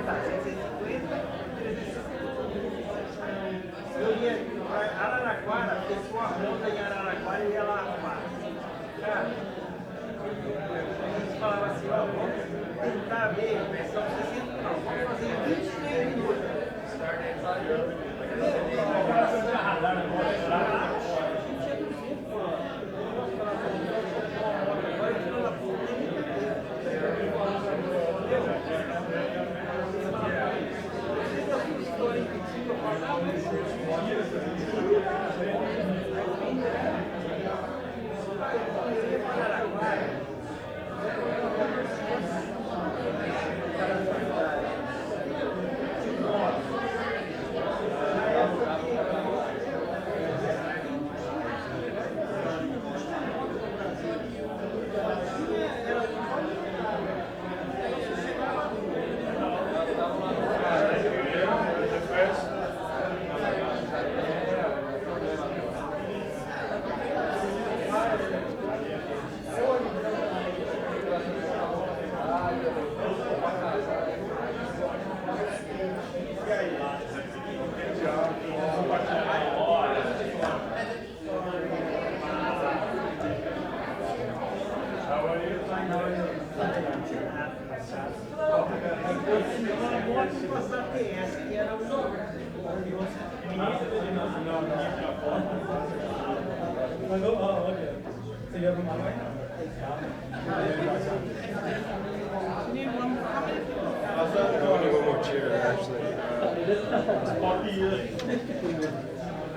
está, 650, 350. Eu ia para Araraquara, porque tinha uma ronda em Araraquara e ia lá arrumar. Cara, eles falavam assim, ó, vamos tentar ver, são 60 não, vamos fazer em 23 minutos.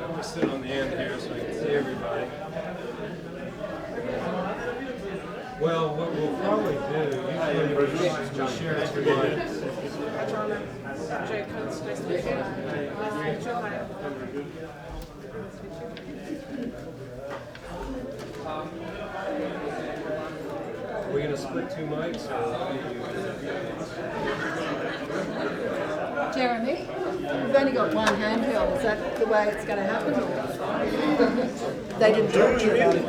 I'm just sit on the end here so I can see everybody. Well, what we'll probably do, usually we'll share it with We're going to split two mics, or Jeremy, we've only got one handheld. Is that the way it's going to happen? They didn't talk to you about it.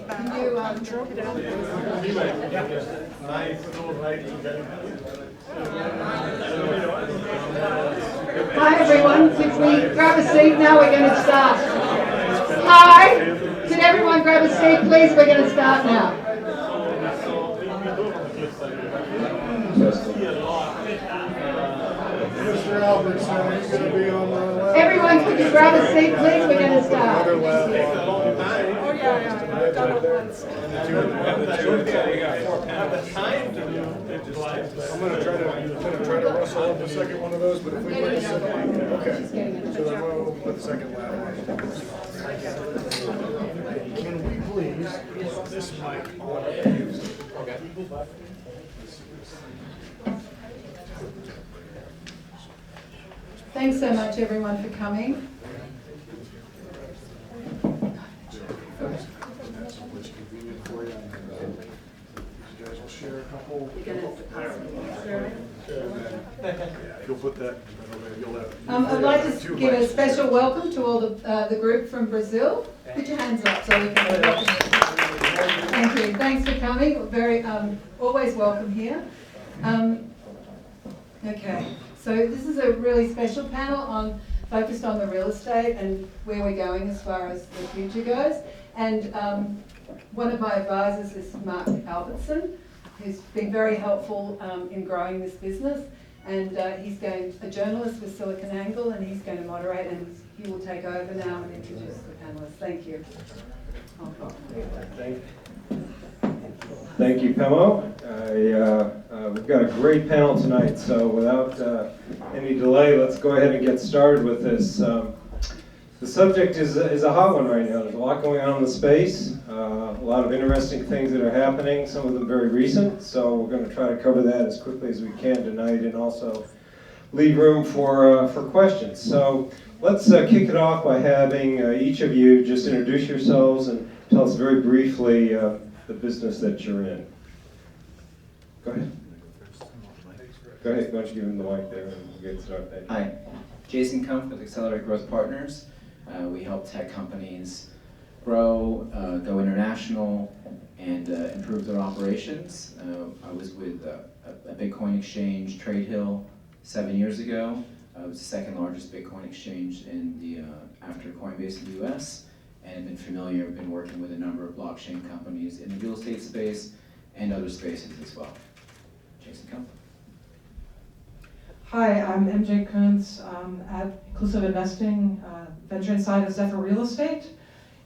Can you drop it out? Hi everyone, could we grab a seat now? We're going to start. Hi, can everyone grab a seat please? We're going to start now. Mr. Albertson, are you going to be on the left? Everyone, could you grab a seat please? We're going to start. Other left. Oh yeah, I've done it once. I'm going to try to rustle up the second one of those, but if we get the second, okay. So then we'll put the second last one. Can we please put this mic on? Okay. Thanks so much everyone for coming. Share a couple. You'll put that. I'd like to give a special welcome to all the group from Brazil. Put your hands up so we can welcome you. Thank you. Thanks for coming. Very always welcome here. Okay, so this is a really special panel focused on the real estate and where we're going as far as the future goes. And one of my advisors is Mark Albertson, who's been very helpful in growing this business. And he's a journalist with SiliconANGLE, and he's going to moderate, and he will take over now and introduce the panelists. Thank you. Thank you, Pemo. We've got a great panel tonight, so without any delay, let's go ahead and get started with this. The subject is a hot one right now. There's a lot going on in the space, a lot of interesting things that are happening, some of them very recent, so we're going to try to cover that as quickly as we can tonight and also leave room for questions. So let's kick it off by having each of you just introduce yourselves and tell us very briefly the business that you're in. Go ahead. Go ahead, why don't you give him the mic there and we'll get started. Hi, Jason Kumpf with Accelerate Growth Partners. We help tech companies grow, go international, and improve their operations. I was with a Bitcoin exchange, Trade Hill, 7 years ago. It was the second largest Bitcoin exchange in the after Coinbase in the US, and I've been working with a number of blockchain companies in the real estate space and other spaces as well. Jason, come. Hi, I'm MJ Kuntz at Inclusive Investing, venture inside of Zephyr Real Estate.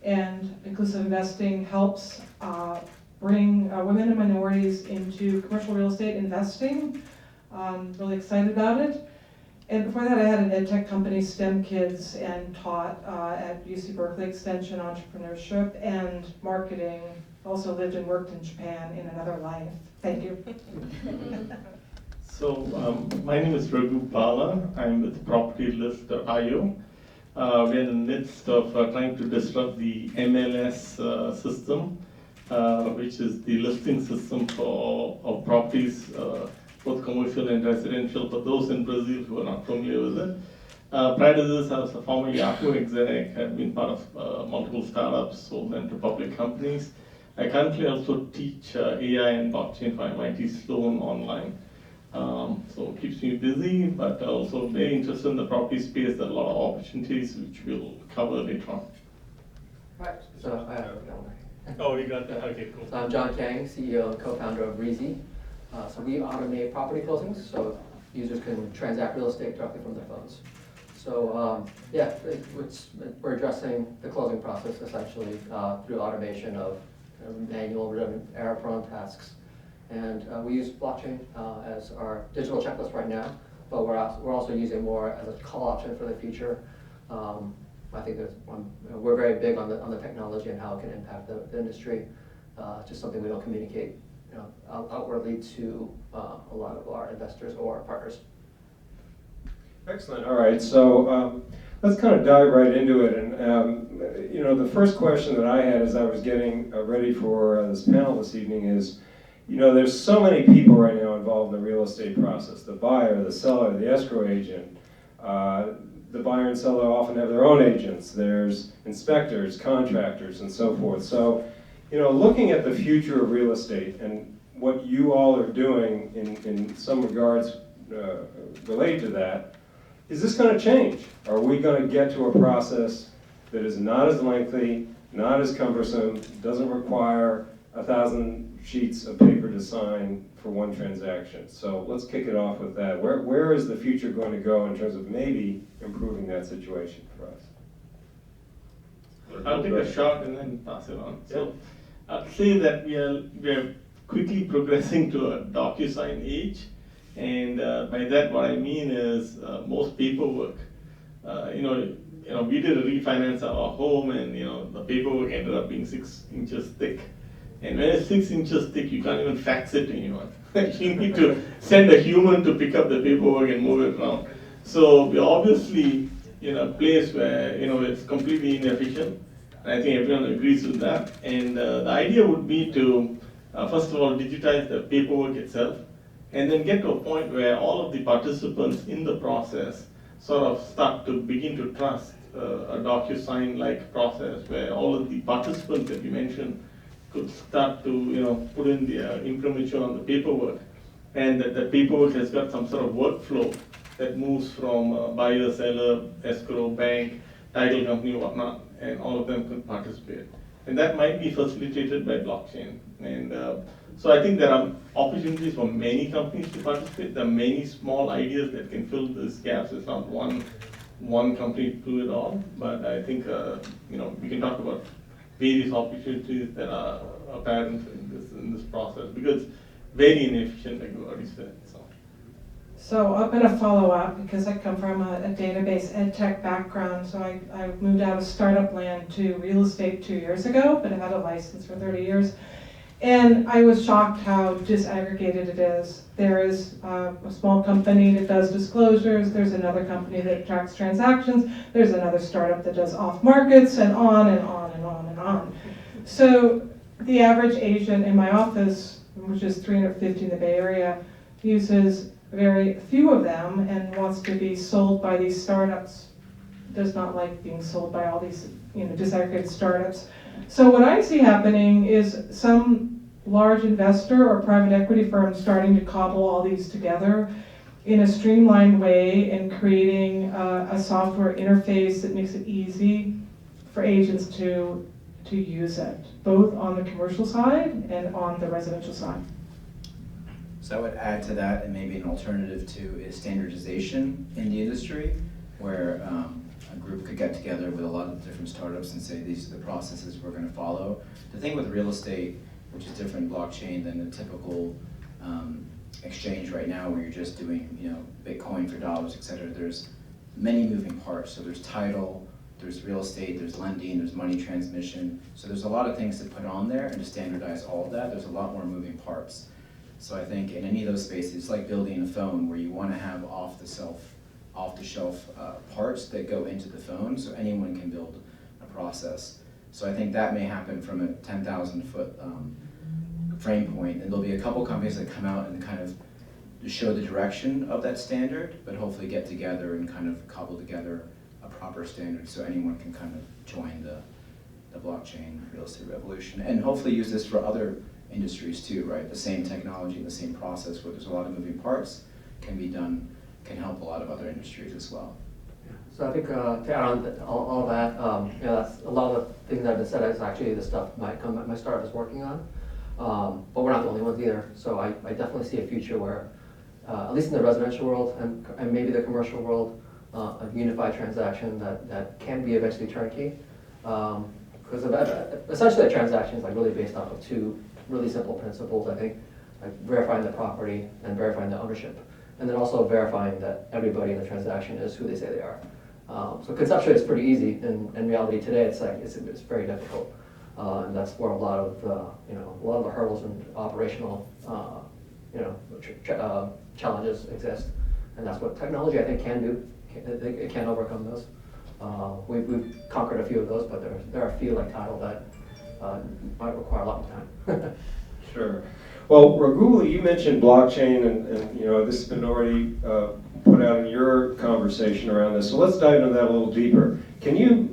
And Inclusive Investing helps bring women and minorities into commercial real estate investing. Really excited about it. And before that, I had an ed tech company, STEM Kids, and taught at UC Berkeley Extension entrepreneurship and marketing. Also lived and worked in Japan in another life. Thank you. So my name is Raghu Bala. I'm with PropertyList.io. We're in the midst of trying to disrupt the MLS system, which is the listing system for properties, both commercial and residential, for those in Brazil who are not familiar with it. Prior to this, I was a former Yahoo exec. I've been part of multiple startups, sold them to public companies. I currently also teach AI and blockchain for MIT Sloan online. So it keeps me busy, but also very interested in the property space. There are a lot of opportunities which we'll cover later on. Right, so Oh, you got that? Okay, cool. so I'm John Kang, CEO and co-founder of Breezy. So we automate property closings, so users can transact real estate directly from their phones. So we're addressing the closing process essentially through automation of manual, redundant, error-prone tasks. And we use blockchain as our digital checklist right now, but we're also using more as a call option for the future. I think we're very big on the technology and how it can impact the industry. Just something we don't communicate outwardly to a lot of our investors or partners. Excellent. All right. So let's kind of dive right into it. And the first question that I had as I was getting ready for this panel this evening is, there's so many people right now involved in the real estate process: the buyer, the seller, the escrow agent. The buyer and seller often have their own agents. There's inspectors, contractors, and so forth. So, looking at the future of real estate and what you all are doing in some regards related to that, is this going to change? Are we going to get to a process that is not as lengthy, not as cumbersome, doesn't require 1,000 sheets of paper to sign for one transaction? So let's kick it off with that. Where is the future going to go in terms of maybe improving that situation for us? I'll take a shot and then pass it on. So I'll say that we are quickly progressing to a DocuSign age, and by that what I mean is most paperwork. We did a refinance of our home, and the paperwork ended up being 6 inches thick. And when it's 6 inches thick, you can't even fax it to anyone. You need to send a human to pick up the paperwork and move it around. So we're obviously in a place where it's completely inefficient. And I think everyone agrees with that. And the idea would be to, first of all, digitize the paperwork itself, and then get to a point where all of the participants in the process sort of start to begin to trust a DocuSign-like process where all of the participants that you mentioned could start to put in the imprimatur on the paperwork, and that the paperwork has got some sort of workflow that moves from buyer, seller, escrow, bank, title company, whatnot, and all of them can participate. And that might be facilitated by blockchain. And so I think there are opportunities for many companies to participate. There are many small ideas that can fill these gaps. It's not one company to do it all, but I think we can talk about various opportunities that are apparent in this process, because it's very inefficient, like you already said. So I'm going to follow up because I come from a database ed tech background. So I moved out of startup land to real estate 2 years ago, but I've had a license for 30 years. And I was shocked how disaggregated it is. There is a small company that does disclosures, there's another company that tracks transactions, there's another startup that does off markets, and on and on and on and on. So the average agent in my office, which is 350 in the Bay Area, uses very few of them and wants to be sold by these startups. Does not like being sold by all these disaggregated startups. So what I see happening is some large investor or private equity firm starting to cobble all these together in a streamlined way and creating a software interface that makes it easy for agents to use it, both on the commercial side and on the residential side. So I would add to that, and maybe an alternative to, is standardization in the industry, where a group could get together with a lot of different startups and say, these are the processes we're going to follow. The thing with real estate, which is different blockchain than the typical exchange right now, where you're just doing, Bitcoin for dollars, et cetera, there's many moving parts. So there's title, there's real estate, there's lending, there's money transmission. So there's a lot of things to put on there, and to standardize all of that, there's a lot more moving parts. So I think in any of those spaces, it's like building a phone, where you want to have off-the-shelf parts that go into the phone, so anyone can build a process. So I think that may happen from a 10,000-foot frame point, and there'll be a couple companies that come out and kind of show the direction of that standard, but hopefully get together and kind of cobble together a proper standard so anyone can kind of join the blockchain real estate revolution, and hopefully use this for other industries too, right? The same technology and the same process, where there's a lot of moving parts, can be done, can help a lot of other industries as well. So I think to add on all that, that's a lot of the things that have been said is actually the stuff my startup is working on. But we're not the only ones either. So I definitely see a future where, at least in the residential world and maybe the commercial world, a unified transaction that can be eventually turnkey. Because essentially a transaction is like really based off of two really simple principles, I think, like verifying the property and verifying the ownership, and then also verifying that everybody in the transaction is who they say they are. So conceptually, it's pretty easy. In reality today, it's very difficult, and that's where a lot of the hurdles and operational challenges exist, and that's what technology I think can do. It can overcome those. We've conquered a few of those, but there are a few like title that might require a lot more time. Sure. Well, Raghu, you mentioned blockchain, and this has been already put out in your conversation around this. So let's dive into that a little deeper. Can you,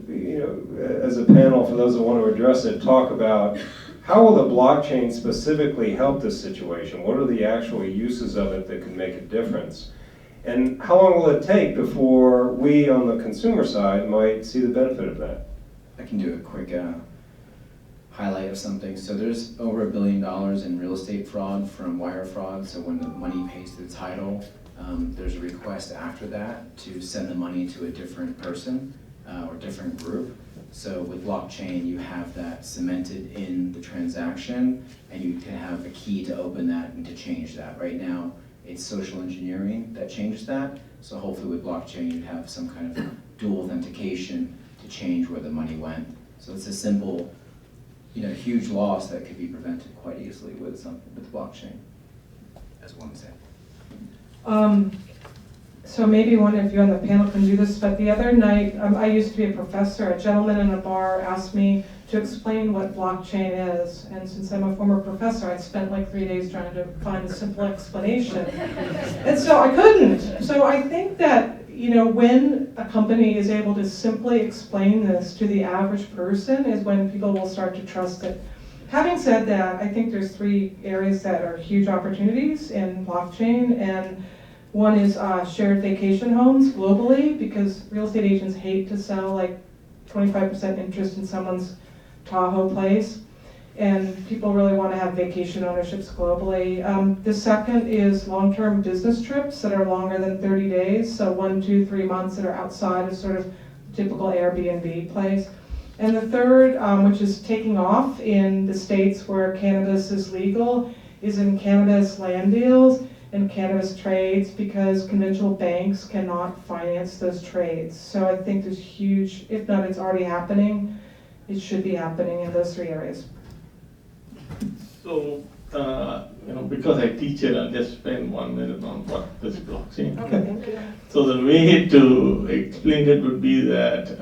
as a panel, for those that want to address it, talk about how will the blockchain specifically help this situation? What are the actual uses of it that can make a difference? And how long will it take before we, on the consumer side, might see the benefit of that? I can do a quick highlight of something. So there's over $1 billion in real estate fraud from wire fraud. So when the money pays to the title, there's a request after that to send the money to a different person or different group. So with blockchain, you have that cemented in the transaction, and you can have a key to open that and to change that. Right now, it's social engineering that changes that. So hopefully with blockchain, you'd have some kind of dual authentication to change where the money went. So it's a simple, huge loss that could be prevented quite easily with blockchain, as one example. So maybe one of you on the panel can do this, but the other night, I used to be a professor. A gentleman in a bar asked me to explain what blockchain is, and since I'm a former professor, I spent like 3 days trying to find a simple explanation. And so I couldn't. So I think that, when a company is able to simply explain this to the average person is when people will start to trust it. Having said that, I think there's 3 areas that are huge opportunities in blockchain, and one is shared vacation homes globally, because real estate agents hate to sell like 25% interest in someone's Tahoe place, and people really want to have vacation ownerships globally. The second is long-term business trips that are longer than 30 days, so 1, 2, 3 months that are outside of sort of typical Airbnb place. And the third, which is taking off in the states where cannabis is legal, is in cannabis land deals and cannabis trades, because conventional banks cannot finance those trades. So I think there's huge, if not it's already happening, it should be happening in those 3 areas. So, because I teach it, I'll just spend 1 minute on what is blockchain. Okay, thank you. So the way to explain it would be that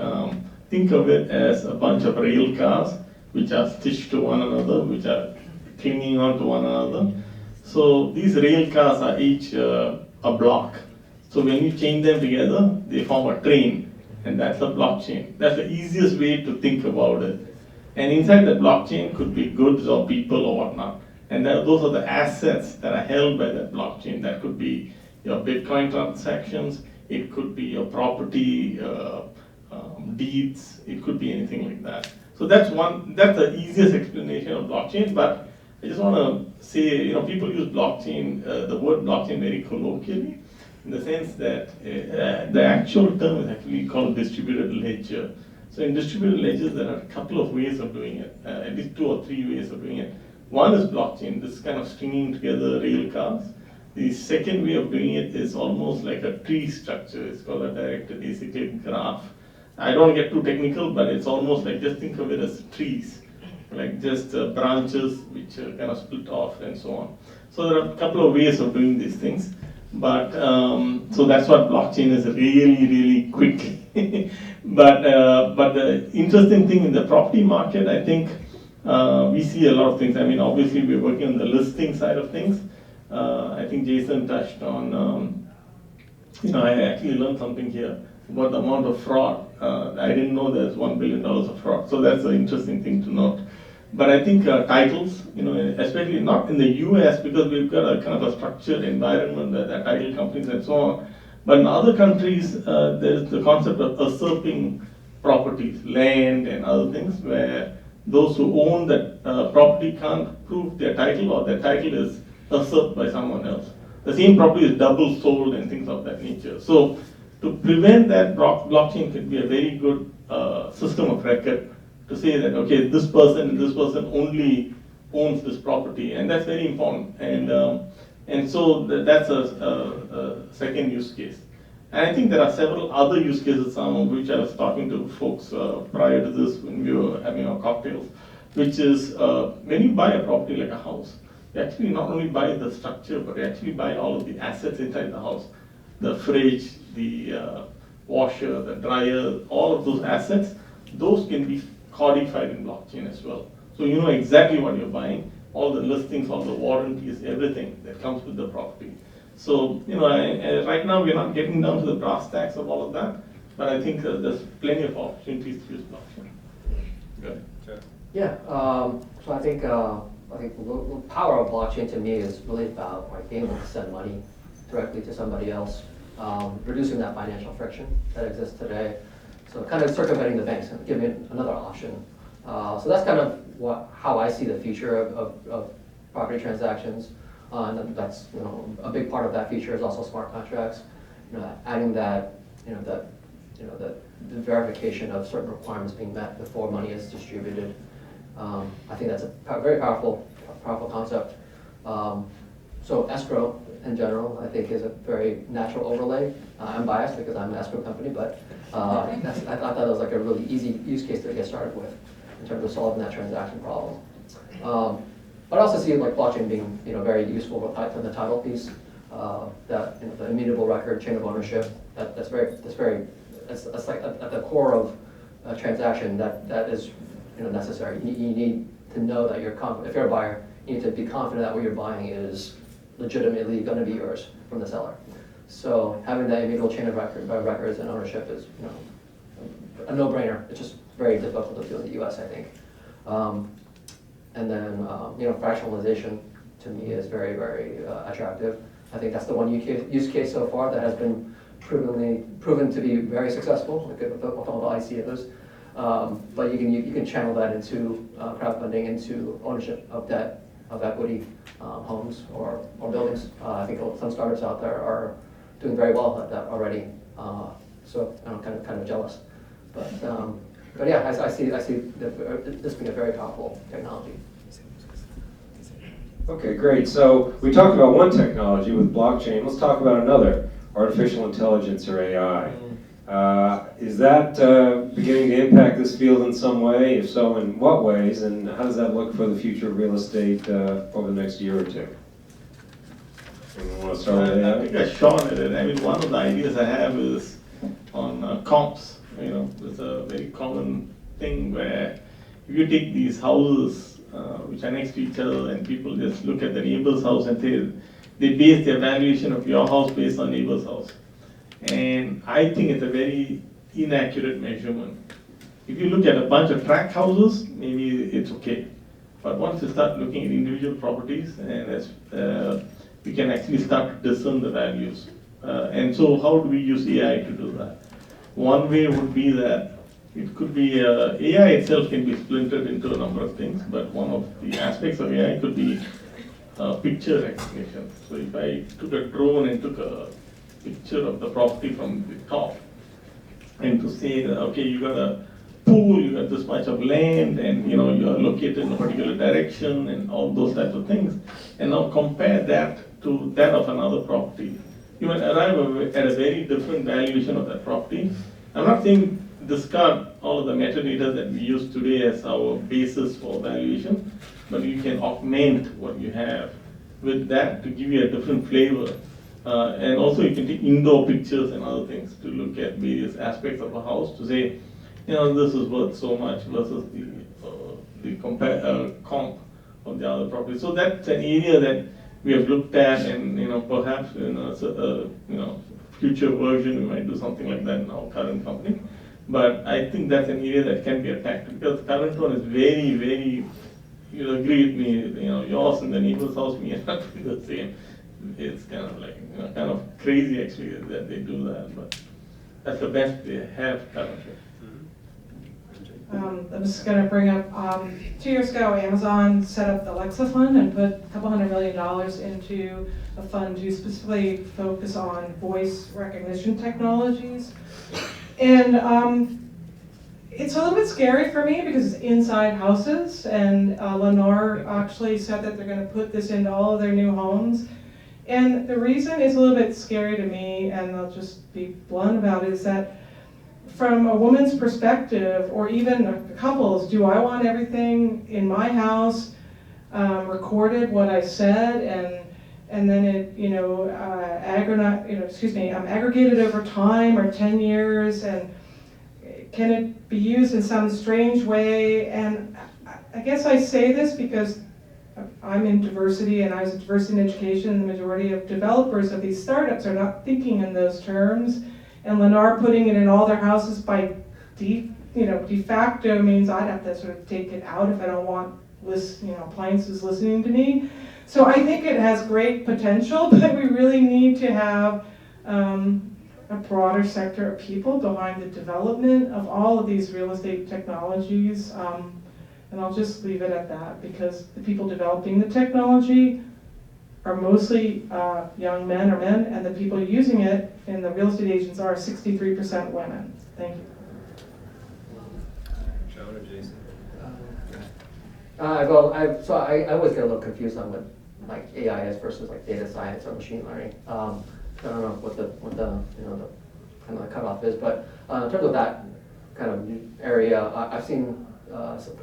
think of it as a bunch of rail cars which are stitched to one another, which are clinging on to one another. So these rail cars are each a block. So when you chain them together, they form a train, and that's a blockchain. That's the easiest way to think about it. And inside the blockchain could be goods or people or whatnot. And those are the assets that are held by that blockchain. That could be your Bitcoin transactions, it could be your property deeds, it could be anything like that. So that's the easiest explanation of blockchain, but I just want to say, people use blockchain, the word blockchain very colloquially, in the sense that the actual term is actually called distributed ledger. So in distributed ledgers, there are a couple of ways of doing it, at least 2 or 3 ways of doing it. One is blockchain, this kind of stringing together rail cars. The second way of doing it is almost like a tree structure. It's called a directed acyclic graph. I don't get too technical, but it's almost like, just think of it as trees, like just branches which kind of split off and so on. So there are a couple of ways of doing these things, but so that's what blockchain is really, really quick. But the interesting thing in the property market, I think we see a lot of things. I mean, obviously we're working on the listing side of things. I think Jason touched on, I actually learned something here about the amount of fraud. I didn't know there's $1 billion of fraud, so that's an interesting thing to note. But I think titles, especially not in the US, because we've got a kind of a structured environment where there are title companies and so on. But in other countries, there's the concept of usurping properties, land and other things, where those who own that property can't prove their title, or their title is usurped by someone else. The same property is double sold and things of that nature. So to prevent that, blockchain can be a very good system of record to say that, okay, this person only owns this property, and that's very important. And so that's a second use case. And I think there are several other use cases, some of which I was talking to folks prior to this when we were having our cocktails, which is when you buy a property like a house, you actually not only buy the structure, but you actually buy all of the assets inside the house. The fridge, the washer, the dryer, all of those assets, those can be codified in blockchain as well. So you know exactly what you're buying, all the listings, all the warranties, everything that comes with the property. So, right now we're not getting down to the brass tacks of all of that, but I think there's plenty of opportunities to use blockchain. Good. Yeah, so I think the power of blockchain to me is really about being able to send money directly to somebody else, reducing that financial friction that exists today. So kind of circumventing the banks and giving another option. So that's kind of how I see the future of property transactions. And that's a big part of that feature is also smart contracts. Adding that the verification of certain requirements being met before money is distributed. I think that's a very powerful concept. So escrow in general, I think, is a very natural overlay. I'm biased because I'm an escrow company, but I thought that was like a really easy use case to get started with in terms of solving that transaction problem. But I also see blockchain being very useful for the title piece. That the immutable record, chain of ownership. That's like at the core of a transaction that is necessary. You need to know that you're confident. If you're a buyer, you need to be confident that what you're buying is legitimately going to be yours from the seller. So having that immutable chain of records and ownership is a no-brainer. It's just very difficult to do in the U.S., I think. And then fractionalization to me is very, very attractive. I think that's the one use case so far that has been proven to be very successful, with all the ICOs. But you can channel that into crowdfunding, into ownership of debt, of equity, homes or buildings. I think some startups out there are doing very well at that already. So I'm kind of jealous. But yeah, I see this being a very powerful technology. Okay, great. So we talked about one technology with blockchain. Let's talk about another, artificial intelligence or AI. Is that beginning to impact this field in some way? If so, in what ways? And how does that look for the future of real estate over the next year or two? Anyone want to start with AI? I think I shot at it. I mean, one of the ideas I have is on comps. There's a very common thing where if you take these houses which are next to each other and people just look at the neighbor's house and they base their valuation of your house based on neighbor's house. And I think it's a very inaccurate measurement. If you look at a bunch of tract houses, maybe it's okay. But once you start looking at individual properties, and we can actually start to discern the values. And so how do we use AI to do that? One way would be that it could be, AI itself can be splintered into a number of things, but one of the aspects of AI could be picture recognition. So if I took a drone and took a picture of the property from the top, and to say that, okay, you got a pool, you got this much of land, and you are located in a particular direction, and all those types of things, and now compare that to that of another property, you will arrive at a very different valuation of that property. I'm not saying discard all of the metadata that we use today as our basis for valuation, but you can augment what you have with that to give you a different flavor. And also you can take indoor pictures and other things to look at various aspects of a house to say, this is worth so much versus the comp of the other property. So that's an area that we have looked at, and perhaps in a future version we might do something like that in our current company. But I think that's an area that can be attacked, because the current one is very, very, you'll agree with me, yours and the neighbor's house may not be the same. It's kind of like, kind of crazy actually that they do that, but that's the best they have currently. I'm just going to bring up, 2 years ago, Amazon set up the Alexa Fund and put a couple $100 million into a fund to specifically focus on voice recognition technologies. And it's a little bit scary for me because it's inside houses, and Lennar actually said that they're going to put this into all of their new homes. And the reason it's a little bit scary to me, and I'll just be blunt about it, is that from a woman's perspective, or even a couple's, do I want everything in my house recorded what I said, and then it aggregated over time or 10 years, and can it be used in some strange way? And I guess I say this because I'm in diversity, and I was in diversity in education, and the majority of developers of these startups are not thinking in those terms. And Lennar putting it in all their houses by de facto means I'd have to sort of take it out if I don't want appliances listening to me. So I think it has great potential, but we really need to have a broader sector of people behind the development of all of these real estate technologies. And I'll just leave it at that, because the people developing the technology are mostly young men or men, and the people using it in the real estate agents are 63% women. Thank you. John or Jason? I always get a little confused on what like AI is versus like data science or machine learning. I don't know what the kind of cutoff is, but in terms of that kind of area, I've seen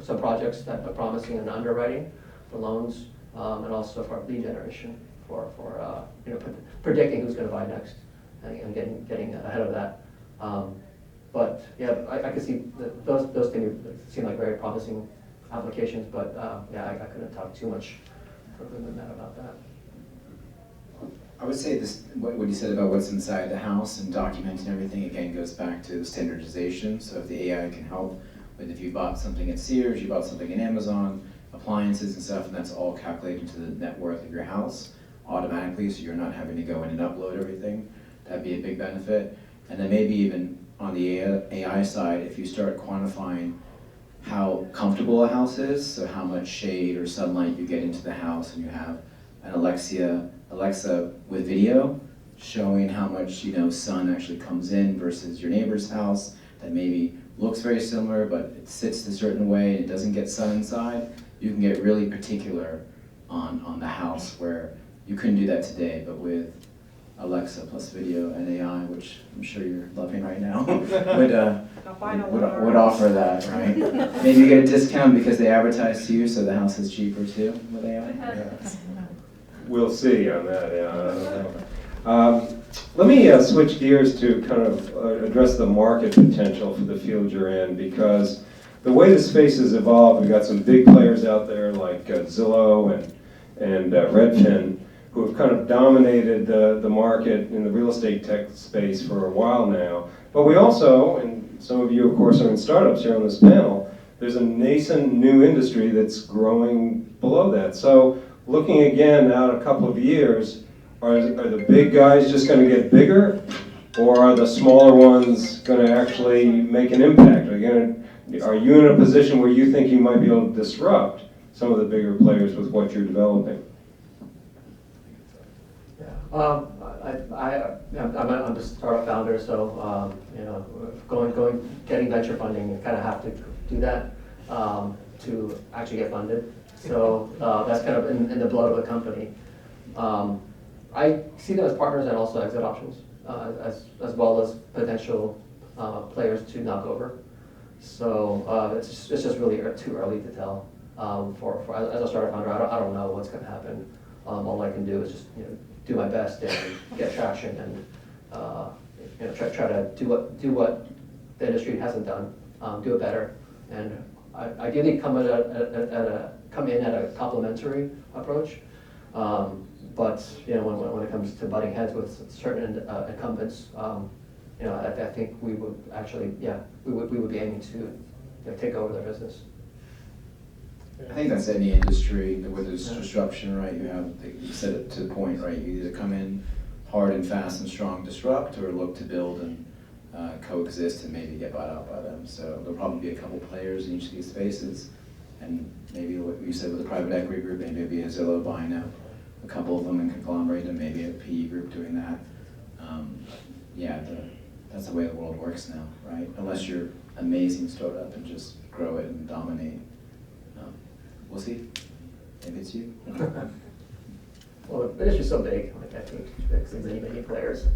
some projects that are promising in underwriting for loans. And also for lead generation, for predicting who's going to buy next, and getting ahead of that. But yeah, I can see those things seem like very promising applications. But yeah, I couldn't talk too much further than that about that. I would say this, what you said about what's inside the house and documenting everything, again, goes back to standardization. So if the AI can help with, if you bought something at Sears, you bought something at Amazon, appliances and stuff, and that's all calculated into the net worth of your house automatically, so you're not having to go in and upload everything. That'd be a big benefit. And then maybe even on the AI side, if you start quantifying how comfortable a house is, so how much shade or sunlight you get into the house, and you have an Alexa with video showing how much sun actually comes in versus your neighbor's house that maybe looks very similar, but it sits a certain way and it doesn't get sun inside. You can get really particular on the house, where you couldn't do that today, but with Alexa plus video and AI, which I'm sure you're loving right now, would offer that, right? Maybe you get a discount because they advertise to you, so the house is cheaper too with AI. Yeah. We'll see on that. Yeah, I don't know. Let me switch gears to kind of address the market potential for the field you're in, because the way the space has evolved, we've got some big players out there like Zillow and Redfin, who have kind of dominated the market in the real estate tech space for a while now. But we also, and some of you of course are in startups here on this panel, there's a nascent new industry that's growing below that. So looking again out a couple of years, are the big guys just going to get bigger, or are the smaller ones going to actually make an impact? Are you in a position where you think you might be able to disrupt some of the bigger players with what you're developing? I'm a startup founder, so getting venture funding, you kind of have to do that to actually get funded. So that's kind of in the blood of the company. I see them as partners and also exit options, as well as potential players to knock over. So it's just really too early to tell. As a startup founder, I don't know what's going to happen. All I can do is just do my best and get traction and try to do what the industry hasn't done, do it better, and ideally come in at a complementary approach. But when it comes to butting heads with certain incumbents, I think we would actually, we would be aiming to take over their business. I think that's any industry where there's disruption, right? You said it to the point, right? You either come in hard and fast and strong, disrupt, or look to build and coexist and maybe get bought out by them. So there'll probably be a couple players in each of these spaces, and maybe what you said with the private equity group, maybe it'd be a Zillow buying out a couple of them and conglomerate them, maybe a PE group doing that. That's the way the world works now, right? Unless you're amazing startup and just grow it and dominate. We'll see. Maybe it's you. Well, the industry's so big, I think there's many players.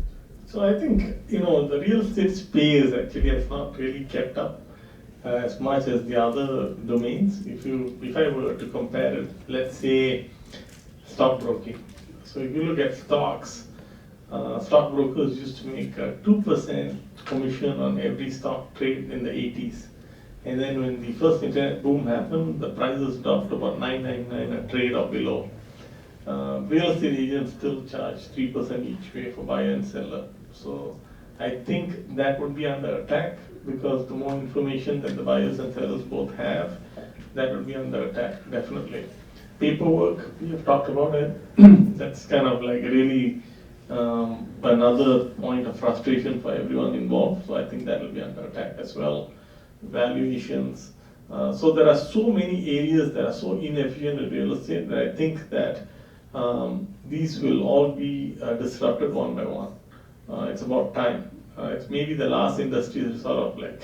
So I think, the real estate space actually has not really kept up as much as the other domains. If I were to compare it, let's say stockbroking. So if you look at stocks, stockbrokers used to make a 2% commission on every stock trade in the 80s. And then when the first internet boom happened, the prices dropped about $9.99 a trade or below. Real estate agents still charge 3% each way for buyer and seller. So I think that would be under attack, because the more information that the buyers and sellers both have, that would be under attack, definitely. Paperwork, we have talked about it. That's kind of like really another point of frustration for everyone involved. So I think that will be under attack as well. Valuations. So there are so many areas that are so inefficient in real estate that I think that these will all be disrupted one by one. It's about time. It's maybe the last industry to sort of like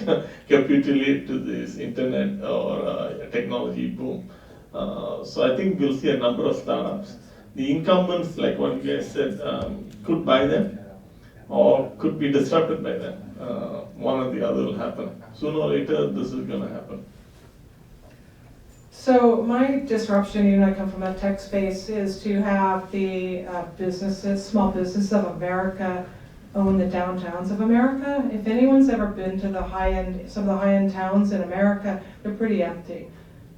capitulate to this internet or technology boom. So I think we'll see a number of startups. The incumbents, like what you guys said, could buy them or could be disrupted by them. One or the other will happen. Sooner or later, this is going to happen. So my disruption, even though I come from a tech space, is to have the small businesses of America own the downtowns of America. If anyone's ever been to some of the high-end towns in America, they're pretty empty.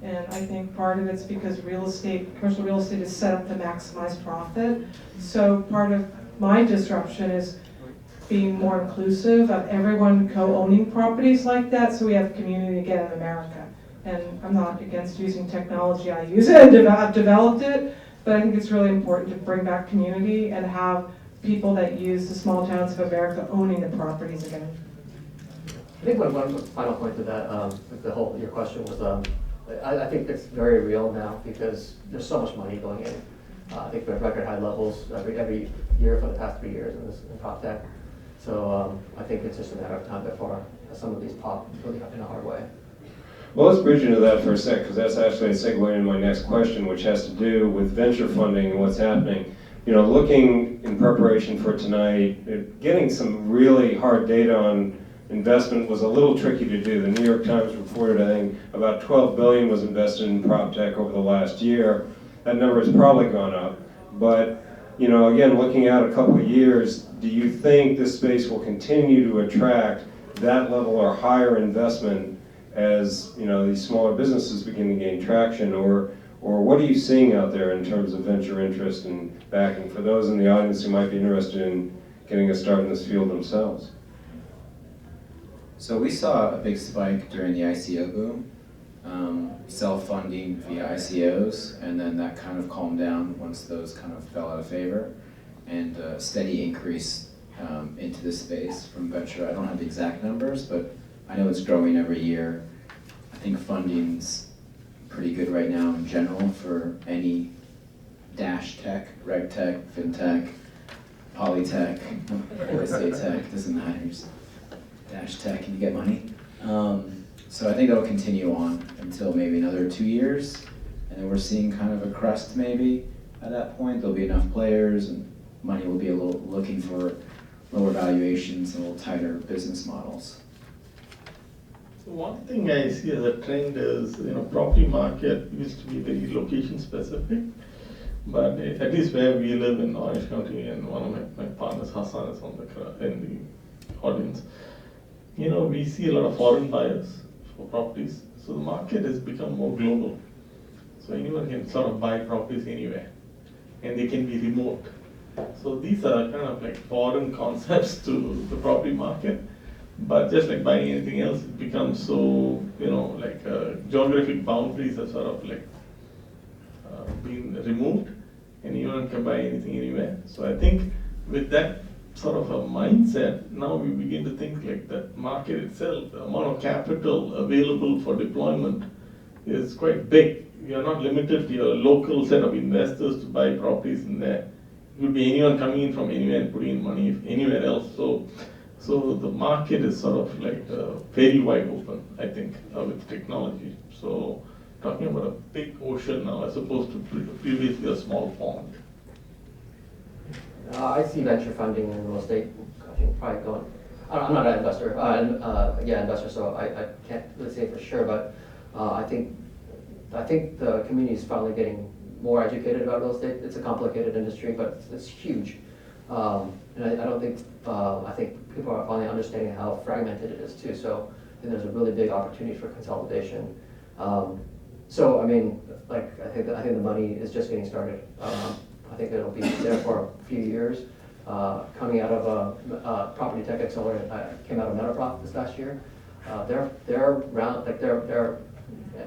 And I think part of it's because commercial real estate is set up to maximize profit. So part of my disruption is being more inclusive of everyone co-owning properties like that, so we have community again in America. And I'm not against using technology, I use it and I've developed it, but I think it's really important to bring back community and have people that use the small towns of America owning the properties again. I think one final point to that, your question was, I think it's very real now because there's so much money going in. I think we're at record high levels every year for the past 3 years in prop tech. So I think it's just a matter of time before some of these pop really in a hard way. Well, let's bridge into that for a sec, because that's actually a segue into my next question, which has to do with venture funding and what's happening. Looking in preparation for tonight, getting some really hard data on investment was a little tricky to do. The New York Times reported, I think, about $12 billion was invested in prop tech over the last year. That number has probably gone up. But, again, looking out a couple of years, do you think this space will continue to attract that level or higher investment as these smaller businesses begin to gain traction, or or what are you seeing out there in terms of venture interest and backing for those in the audience who might be interested in getting a start in this field themselves? So we saw a big spike during the ICO boom, self-funding via ICOs, and then that kind of calmed down once those kind of fell out of favor, and a steady increase into this space from venture. I don't have the exact numbers, but I know it's growing every year. I think funding's pretty good right now in general for any dash tech, reg tech, fintech, polytech, real estate tech, doesn't matter, just dash tech and you get money. So I think that'll continue on until maybe another 2 years, and then we're seeing kind of a crest maybe at that point. There'll be enough players and money will be a little looking for lower valuations and a little tighter business models. So one thing I see as a trend is, property market used to be very location specific, but at least where we live in Orange County, and one of my partners, Hassan, is in the audience. We see a lot of foreign buyers for properties, so the market has become more global. So anyone can sort of buy properties anywhere, and they can be remote. So these are kind of like foreign concepts to the property market. But just like buying anything else, it becomes so, geographic boundaries are sort of like being removed, and anyone can buy anything anywhere. So I think with that sort of a mindset, now we begin to think like the market itself, the amount of capital available for deployment is quite big. You're not limited to your local set of investors to buy properties in there. It could be anyone coming in from anywhere and putting in money anywhere else. So the market is sort of like very wide open, I think, with technology. So talking about a big ocean now as opposed to previously a small pond. I see venture funding in real estate, I think probably going, I'm not an investor, investor, so I can't really say for sure, but I think the community is finally getting more educated about real estate. It's a complicated industry, but it's huge. And I don't think, I think people are finally understanding how fragmented it is too, so I think there's a really big opportunity for consolidation. So I mean, like, I think the money is just getting started. I think it'll be there for a few years. Coming out of a property tech accelerator, I came out of Metaprop this last year. Their round, like their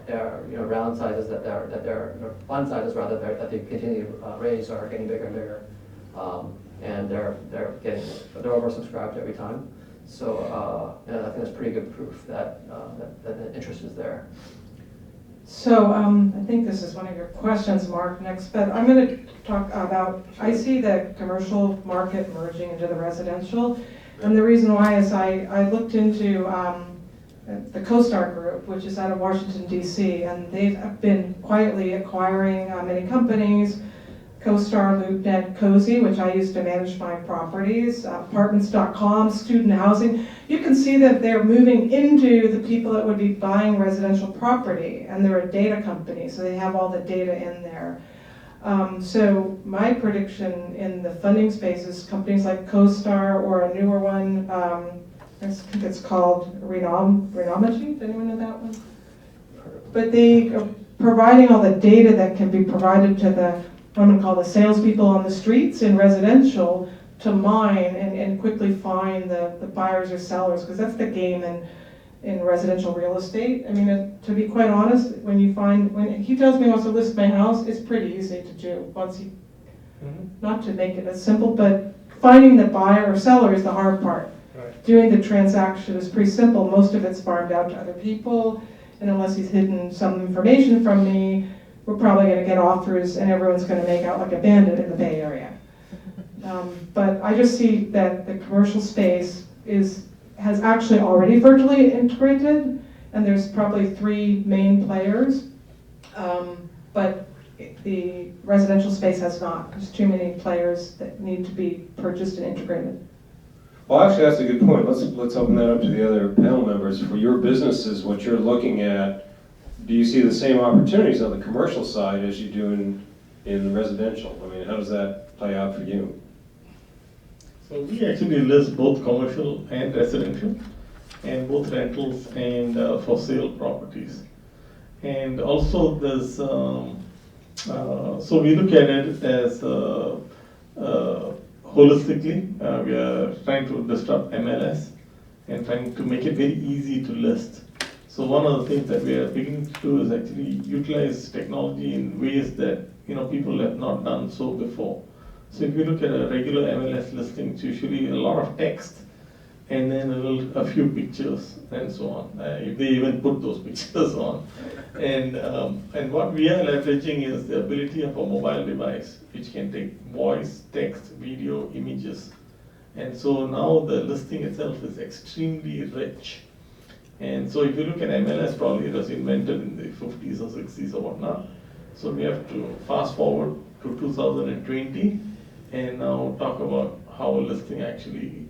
round sizes their fund sizes rather that they continue to raise are getting bigger and bigger, and they're oversubscribed every time. So and I think that's pretty good proof that the interest is there. So I think this is one of your questions, Mark, next, but I'm going to talk about, I see the commercial market merging into the residential, and the reason why is I looked into the CoStar Group, which is out of Washington, D.C., and they've been quietly acquiring many companies, CoStar, LoopNet, Cozy, which I use to manage my properties, apartments.com, student housing. You can see that they're moving into the people that would be buying residential property, and they're a data company, so they have all the data in there. So my prediction in the funding space is companies like CoStar or a newer one, I think it's called Renomegy. Does anyone know that one? But they are providing all the data that can be provided to the, what I'm going to call the salespeople on the streets in residential to mine and quickly find the buyers or sellers, because that's the game in residential real estate. I mean, to be quite honest, when he tells me he wants to list my house, it's pretty easy to do. Not to make it as simple, but finding the buyer or seller is the hard part. Right. Doing the transaction is pretty simple. Most of it's farmed out to other people, and unless he's hidden some information from me, we're probably going to get offers and everyone's going to make out like a bandit in the Bay Area. But I just see that the commercial space has actually already virtually integrated, and there's probably 3 main players, but the residential space has not. There's too many players that need to be purchased and integrated. Well, actually, that's a good point. Let's open that up to the other panel members. For your businesses, what you're looking at, do you see the same opportunities on the commercial side as you do in the residential? I mean, how does that play out for you? So we actually list both commercial and residential, and both rentals and for sale properties. And also there's So we look at it as holistically. We are trying to disrupt MLS and trying to make it very easy to list. So one of the things that we are beginning to do is actually utilize technology in ways that people have not done so before. So if you look at a regular MLS listing, it's usually a lot of text and then a few pictures and so on, if they even put those pictures on. And what we are leveraging is the ability of a mobile device, which can take voice, text, video, images. And so now the listing itself is extremely rich. And so if you look at MLS, probably it was invented in the 50s or 60s or whatnot. So we have to fast forward to 2020 and now talk about how a listing actually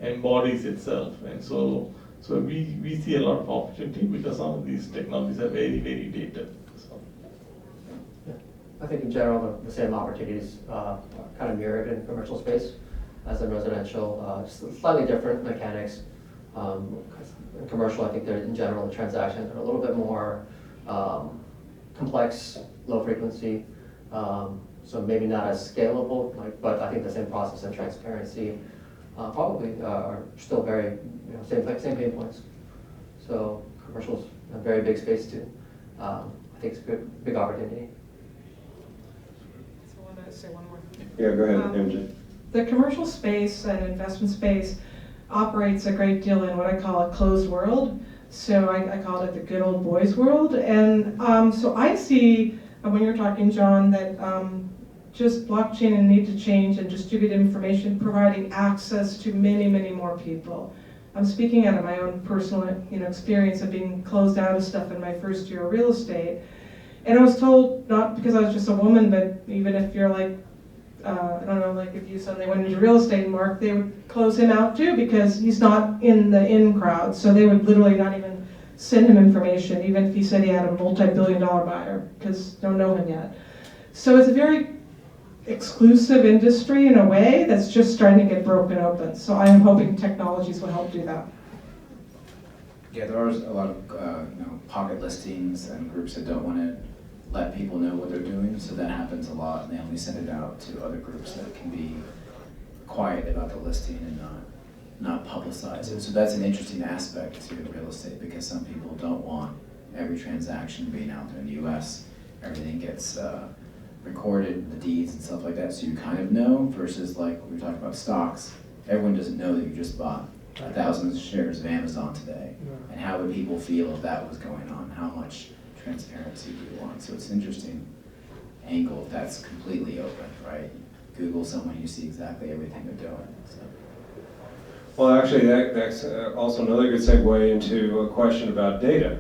embodies itself. And so we see a lot of opportunity because some of these technologies are very, very dated. So. Yeah. I think in general the same opportunities are kind of mirrored in commercial space as in residential, just slightly different mechanics. In commercial, I think that in general the transactions are a little bit more complex, low frequency, so maybe not as scalable, but I think the same process and transparency probably are still very, same pain points. So commercial's a very big space too. I think it's a big opportunity. So I want to say one more thing. Yeah, go ahead, MJ. The commercial space and investment space operates a great deal in what I call a closed world. So I call it the good old boys world. And so I see, when you're talking, John, that just blockchain and need to change and distribute information, providing access to many, many more people. I'm speaking out of my own personal experience of being closed out of stuff in my first year of real estate. And I was told, not because I was just a woman, but even if you're like, I don't know, like if you suddenly went into real estate, Mark, they would close him out too because he's not in the in crowd. So they would literally not even send him information, even if he said he had a multi-billion-dollar buyer, because they don't know him yet. So it's a very exclusive industry in a way that's just starting to get broken open. So I am hoping technologies will help do that. Yeah, there are a lot of pocket listings and groups that don't want to let people know what they're doing, so that happens a lot, and they only send it out to other groups that can be quiet about the listing and not publicize it. So that's an interesting aspect to real estate because some people don't want every transaction being out there in the US. Everything gets recorded, the deeds and stuff like that, so you kind of know, versus like we were talking about stocks, everyone doesn't know that you just bought 1,000 shares of Amazon today. And how would people feel if that was going on? How much transparency do you want? So it's an interesting angle if that's completely open, right? Google someone, you see exactly everything they're doing. So. Well, actually, that's also another good segue into a question about data.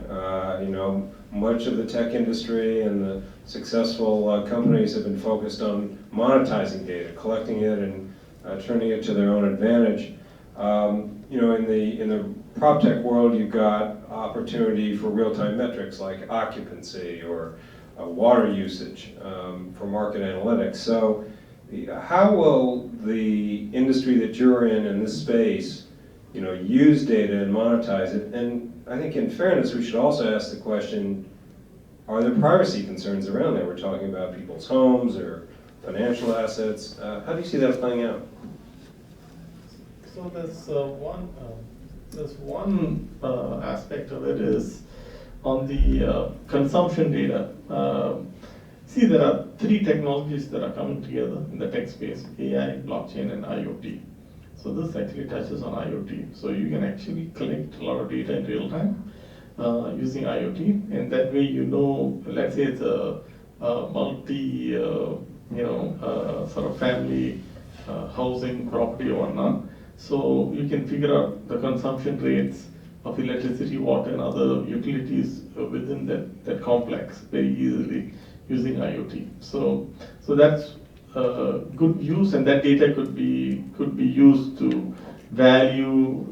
Much of the tech industry and the successful companies have been focused on monetizing data, collecting it and turning it to their own advantage. In the prop tech world, you've got opportunity for real-time metrics like occupancy or water usage for market analytics. So how will the industry that you're in this space, use data and monetize it? And I think in fairness, we should also ask the question, are there privacy concerns around that? We're talking about people's homes or financial assets. How do you see that playing out? So there's one aspect of it is on the consumption data. See, there are three technologies that are coming together in the tech space: AI, blockchain, and IoT. So this actually touches on IoT. So you can actually collect a lot of data in real time using IoT, and that way let's say it's a multi, sort of family housing property or whatnot. So you can figure out the consumption rates of electricity, water, and other utilities within that complex very easily using IoT. So that's good use, and that data could be used to value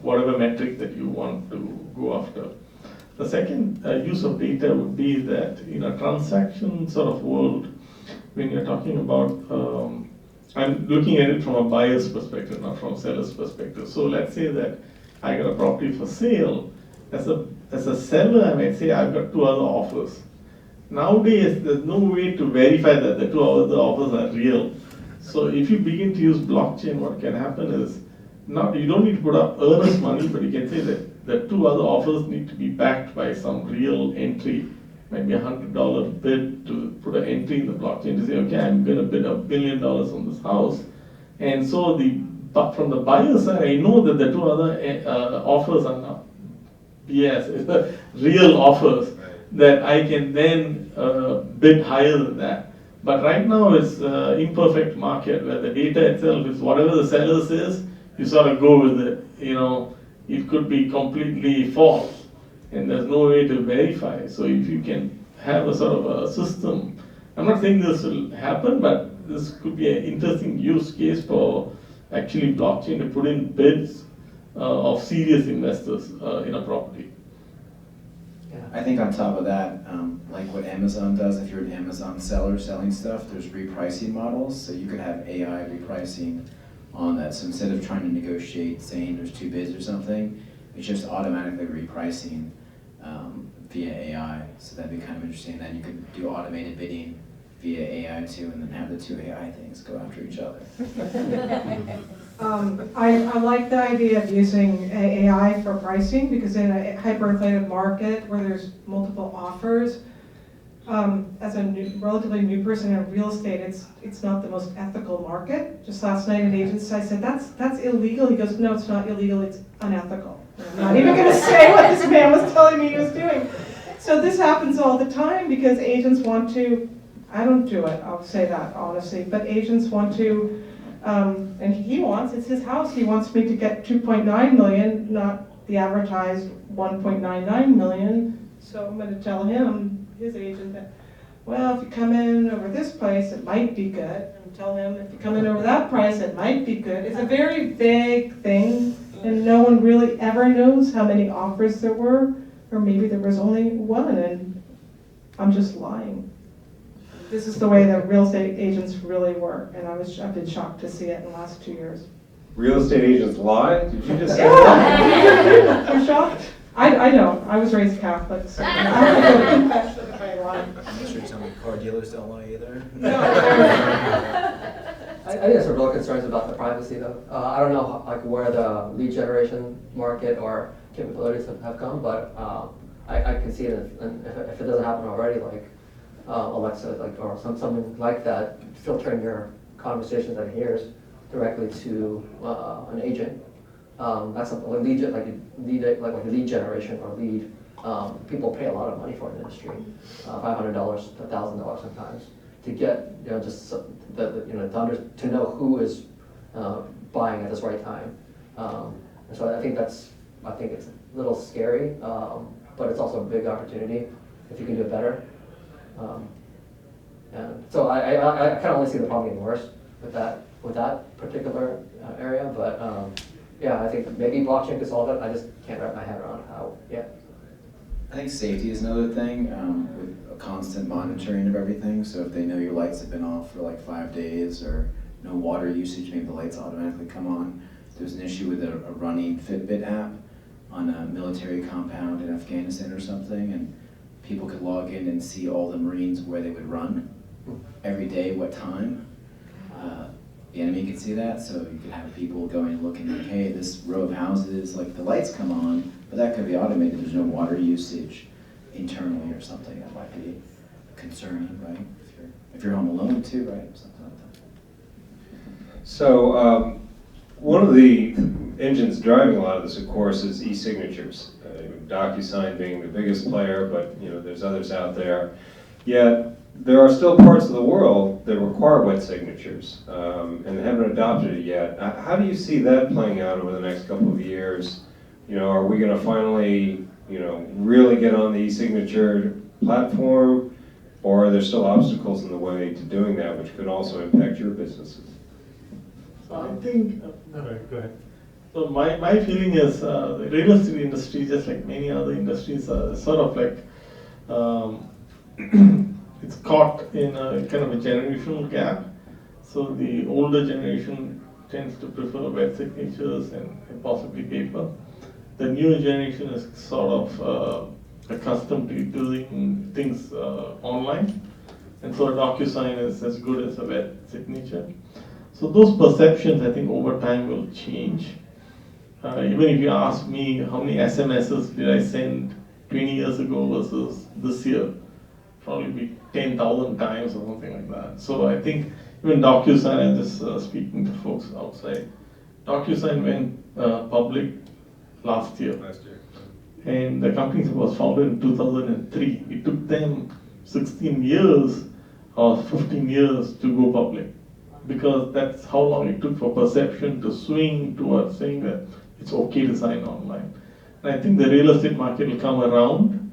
whatever metric that you want to go after. The second use of data would be that in a transaction sort of world, when you're talking about I'm looking at it from a buyer's perspective, not from a seller's perspective. So let's say that I got a property for sale. As a seller, I might say I've got two other offers. nowadays there's no way to verify that the two other offers are real. So if you begin to use blockchain, what can happen is, you don't need to put up earnest money, but you can say that the two other offers need to be backed by some real entry, maybe $100 bid to put an entry in the blockchain to say, okay, I'm going to bid $1 billion on this house. And so but from the buyer side, I know that the two other offers are not BS, real offers, that I can then bid higher than that. But right now it's imperfect market where the data itself is whatever the seller says, you sort of go with it. It could be completely false and there's no way to verify. So if you can have a sort of a system, I'm not saying this will happen, but this could be an interesting use case for actually blockchain to put in bids of serious investors in a property. I think on top of that, like what Amazon does, if you're an Amazon seller selling stuff, there's repricing models, so you could have AI repricing on that. So instead of trying to negotiate, saying there's two bids or something, it's just automatically repricing via AI. So that'd be kind of interesting. Then you could do automated bidding via AI too, and then have the two AI things go after each other. I like the idea of using AI for pricing, because in a hyperinflated market where there's multiple offers, as a relatively new person in real estate, it's not the most ethical market. Just last night at agents, I said, that's illegal. He goes, no, it's not illegal, it's unethical. I'm not even going to say what this man was telling me he was doing. So this happens all the time because agents want to, I don't do it, I'll say that honestly, but agents want to, and it's his house, he wants me to get 2.9 million, not the advertised 1.99 million. So I'm going to tell him, his agent, that, well, if you come in over this price, it might be good. And tell him, if you come in over that price, it might be good. It's a very vague thing, and no one really ever knows how many offers there were, or maybe there was only one, and I'm just lying. This is the way that real estate agents really work, and I've been shocked to see it in the last 2 years. Real estate agents lie? Did you just say that? You're shocked? I don't. I was raised Catholic, so I have to go to confession if I lie. I'm sure some car dealers don't lie either. No. I think there's some real concerns about the privacy, though. I don't know where the lead generation market or capabilities have come, but I can see it, and if it doesn't happen already, Alexa, or something like that, filtering your conversations that it hears directly to an agent. That's something like lead generation or lead. People pay a lot of money for an industry, $500 to $1,000 sometimes, to get to know who is buying at this right time. And so I think it's a little scary, but it's also a big opportunity if you can do it better. And so I kind of only see the problem getting worse with that particular area, but yeah, I think maybe blockchain could solve it. I just can't wrap my head around how yet. I think safety is another thing, with a constant monitoring of everything. So if they know your lights have been off for like 5 days, or no water usage, maybe the lights automatically come on. There's an issue with a running Fitbit app on a military compound in Afghanistan or something, and people could log in and see all the Marines where they would run every day, what time. The enemy could see that, so you could have people going and looking like, hey, this row of houses, like the lights come on, but that could be automated. There's no water usage internally or something. That might be concerning, right? If you're home alone too, right? Something like that. So one of the engines driving a lot of this, of course, is e-signatures. DocuSign being the biggest player, but there's others out there. Yet there are still parts of the world that require wet signatures, and they haven't adopted it yet. How do you see that playing out over the next couple of years? Are we going to finally, really get on the e-signature platform, or are there still obstacles in the way to doing that, which could also impact your businesses? So I think, go ahead. So my feeling is the real estate industry, just like many other industries, are sort of like it's caught in a kind of a generational gap. So the older generation tends to prefer wet signatures and possibly paper. The newer generation is sort of accustomed to doing things online, and so a DocuSign is as good as a wet signature. So those perceptions, I think, over time will change. Even if you ask me how many SMSs did I send 20 years ago versus this year, probably be 10,000 times or something like that. So I think even DocuSign, I'm just speaking to folks outside, DocuSign went public last year. And the company was founded in 2003. It took them 16 years or 15 years to go public, because that's how long it took for perception to swing towards saying that it's okay to sign online. And I think the real estate market will come around.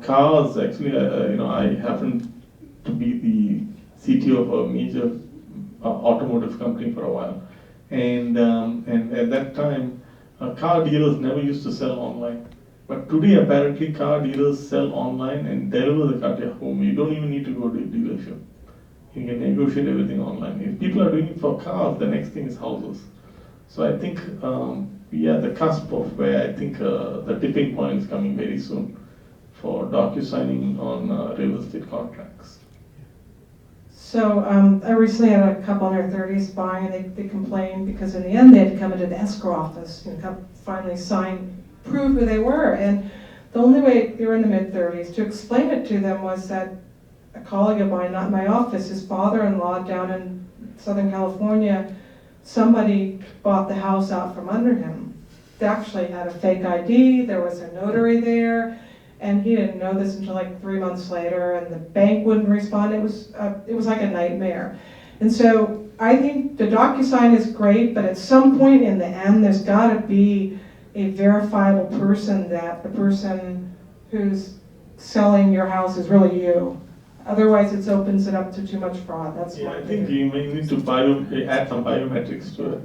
Cars, actually, I happen to be the CTO of a major automotive company for a while. And at that time, car dealers never used to sell online. But today, apparently, car dealers sell online and deliver the car to your home. You don't even need to go to a dealership. You can negotiate everything online. If people are doing it for cars, the next thing is houses. So I think we are at the cusp of where I think the tipping point is coming very soon for DocuSigning on real estate contracts. So I recently had a couple in their 30s buying, and they complained because in the end they had to come into the escrow office and finally sign, prove who they were. And the only way, they were in the mid-30s, to explain it to them was that a colleague of mine, not in my office, his father-in-law down in Southern California, somebody bought the house out from under him. They actually had a fake ID, there was a notary there, and he didn't know this until like 3 months later, and the bank wouldn't respond. It was like a nightmare. And so I think the DocuSign is great, but at some point in the end, there's got to be a verifiable person that the person who's selling your house is really you. Otherwise, it opens it up to too much fraud. That's yeah, my I think you may need to add some biometrics to it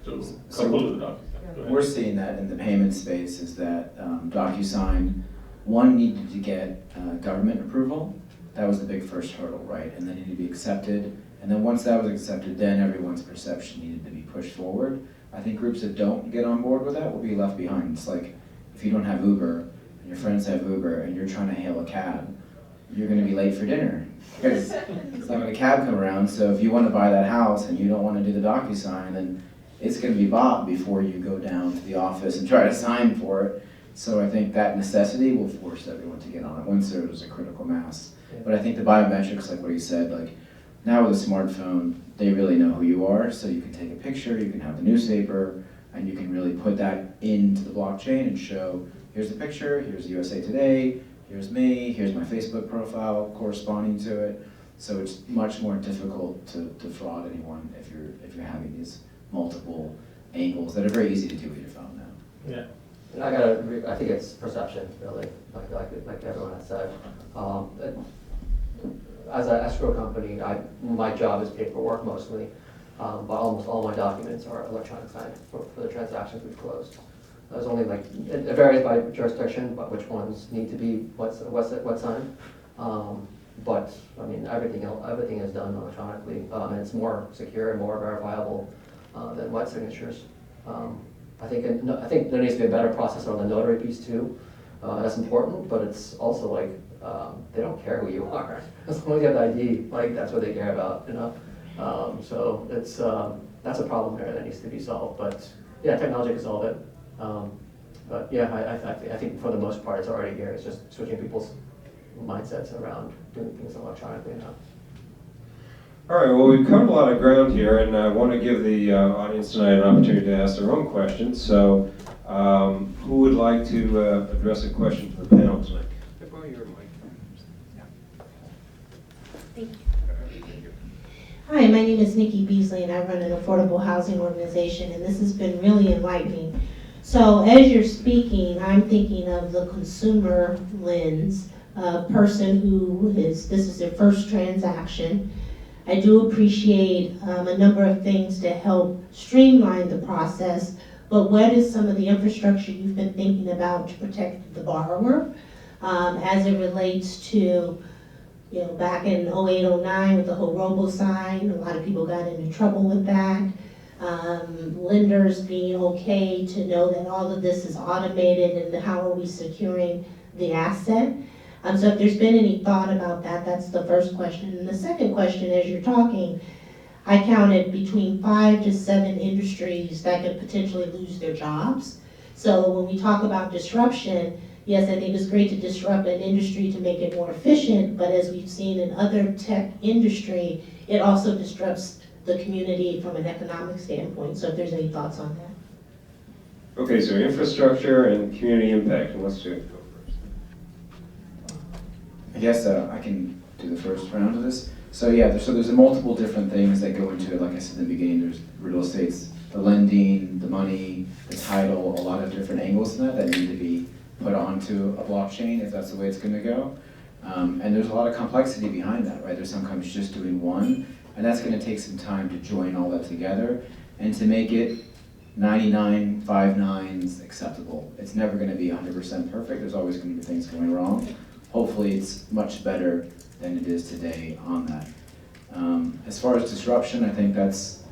to couple with DocuSign. We're seeing that in the payment space is that DocuSign, one, needed to get government approval. That was the big first hurdle, right? And then it needed to be accepted. And then once that was accepted, then everyone's perception needed to be pushed forward. I think groups that don't get on board with that will be left behind. It's like if you don't have Uber and your friends have Uber and you're trying to hail a cab, you're going to be late for dinner because it's not going to cab come around. So if you want to buy that house and you don't want to do the DocuSign, then it's going to be bought before you go down to the office and try to sign for it. So I think that necessity will force everyone to get on it once there's a critical mass. But I think the biometrics, like what he said, like now with a smartphone, they really know who you are. So you can take a picture, you can have the newspaper, and you can really put that into the blockchain and show, here's the picture, here's USA Today, here's me, here's my Facebook profile corresponding to it. So it's much more difficult to fraud anyone if you're having these multiple angles that are very easy to do with your phone now. Yeah. And I think it's perception, really, like everyone has said. As an escrow company, my job is paperwork mostly, but almost all my documents are electronic signed for the transactions we've closed. There's only it varies by jurisdiction, but which ones need to be what's signed. But I mean, everything is done electronically, and it's more secure and more verifiable than wet signatures. I think there needs to be a better process on the notary piece too. That's important, but it's also like they don't care who you are. As long as you have the ID, like that's what they care about, you know. So it's that's a problem there that needs to be solved. But yeah, technology can solve it. But yeah, I think for the most part it's already here. It's just switching people's mindsets around doing things electronically now. All right, well, we've covered a lot of ground here, and I want to give the audience tonight an opportunity to ask their own questions. So, who would like to address a question to the panel tonight? Thank you. Hi, my name is Nikki Beasley, and I run an affordable housing organization, and this has been really enlightening. So, as you're speaking, I'm thinking of the consumer lens, a person who this is their first transaction. I do appreciate a number of things to help streamline the process, but what is some of the infrastructure you've been thinking about to protect the borrower as it relates to, back in 08, 09 with the whole robo-sign, a lot of people got into trouble with that. lenders being okay to know that all of this is automated and how are we securing the asset. So if there's been any thought about that, that's the first question. And the second question, as you're talking, I counted between 5 to 7 industries that could potentially lose their jobs. So when we talk about disruption, yes, I think it's great to disrupt an industry to make it more efficient, but as we've seen in other tech industry, it also disrupts the community from an economic standpoint. So if there's any thoughts on that. Okay, so infrastructure and community impact, and let's do it. I guess I can do the first round of this. So yeah, there's multiple different things that go into it. Like I said in the beginning, there's real estate's the lending, the money, the title, a lot of different angles in that need to be put onto a blockchain if that's the way it's going to go. And there's a lot of complexity behind that, right? There's some companies just doing one, and that's going to take some time to join all that together and to make it 99.59s acceptable. It's never going to be 100% perfect. There's always going to be things going wrong. Hopefully it's much better than it is today on that. As far as disruption, I think that's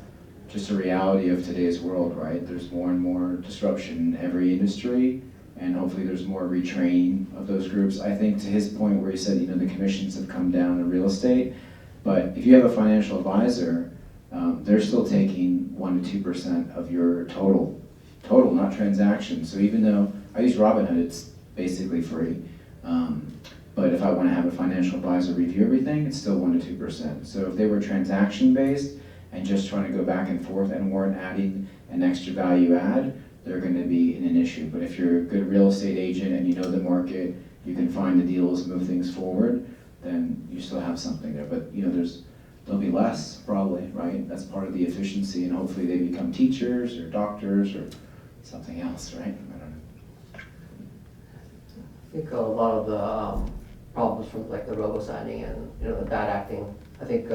just a reality of today's world, right? There's more and more disruption in every industry, and hopefully there's more retraining of those groups. I think to his point where he said, the commissions have come down in real estate, but if you have a financial advisor, they're still taking 1 to 2% of your total, not transactions. So even though I use Robinhood, it's basically free. But if I want to have a financial advisor review everything, it's still 1 to 2%. So if they were transaction-based and just trying to go back and forth and weren't adding an extra value add, they're going to be in an issue. But if you're a good real estate agent and you know the market, you can find the deals, move things forward, then you still have something there. But there'll be less probably, right? That's part of the efficiency, and hopefully they become teachers or doctors or something else, right? I don't know. I think a lot of the problems from like the robo-signing and the bad acting, I think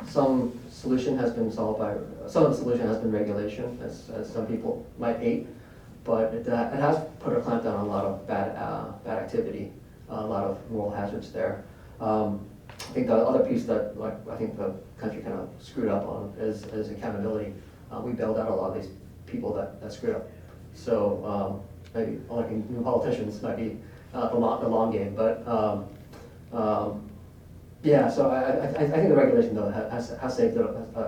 some solution has been solved by, some of the solution has been regulation, as some people might hate, but it has put a clamp down on a lot of bad activity, a lot of moral hazards there. I think the other piece that I think the country kind of screwed up on is accountability. We bailed out a lot of these people that screwed up. So maybe like new politicians might be the long game, but yeah. So I think the regulation though has saved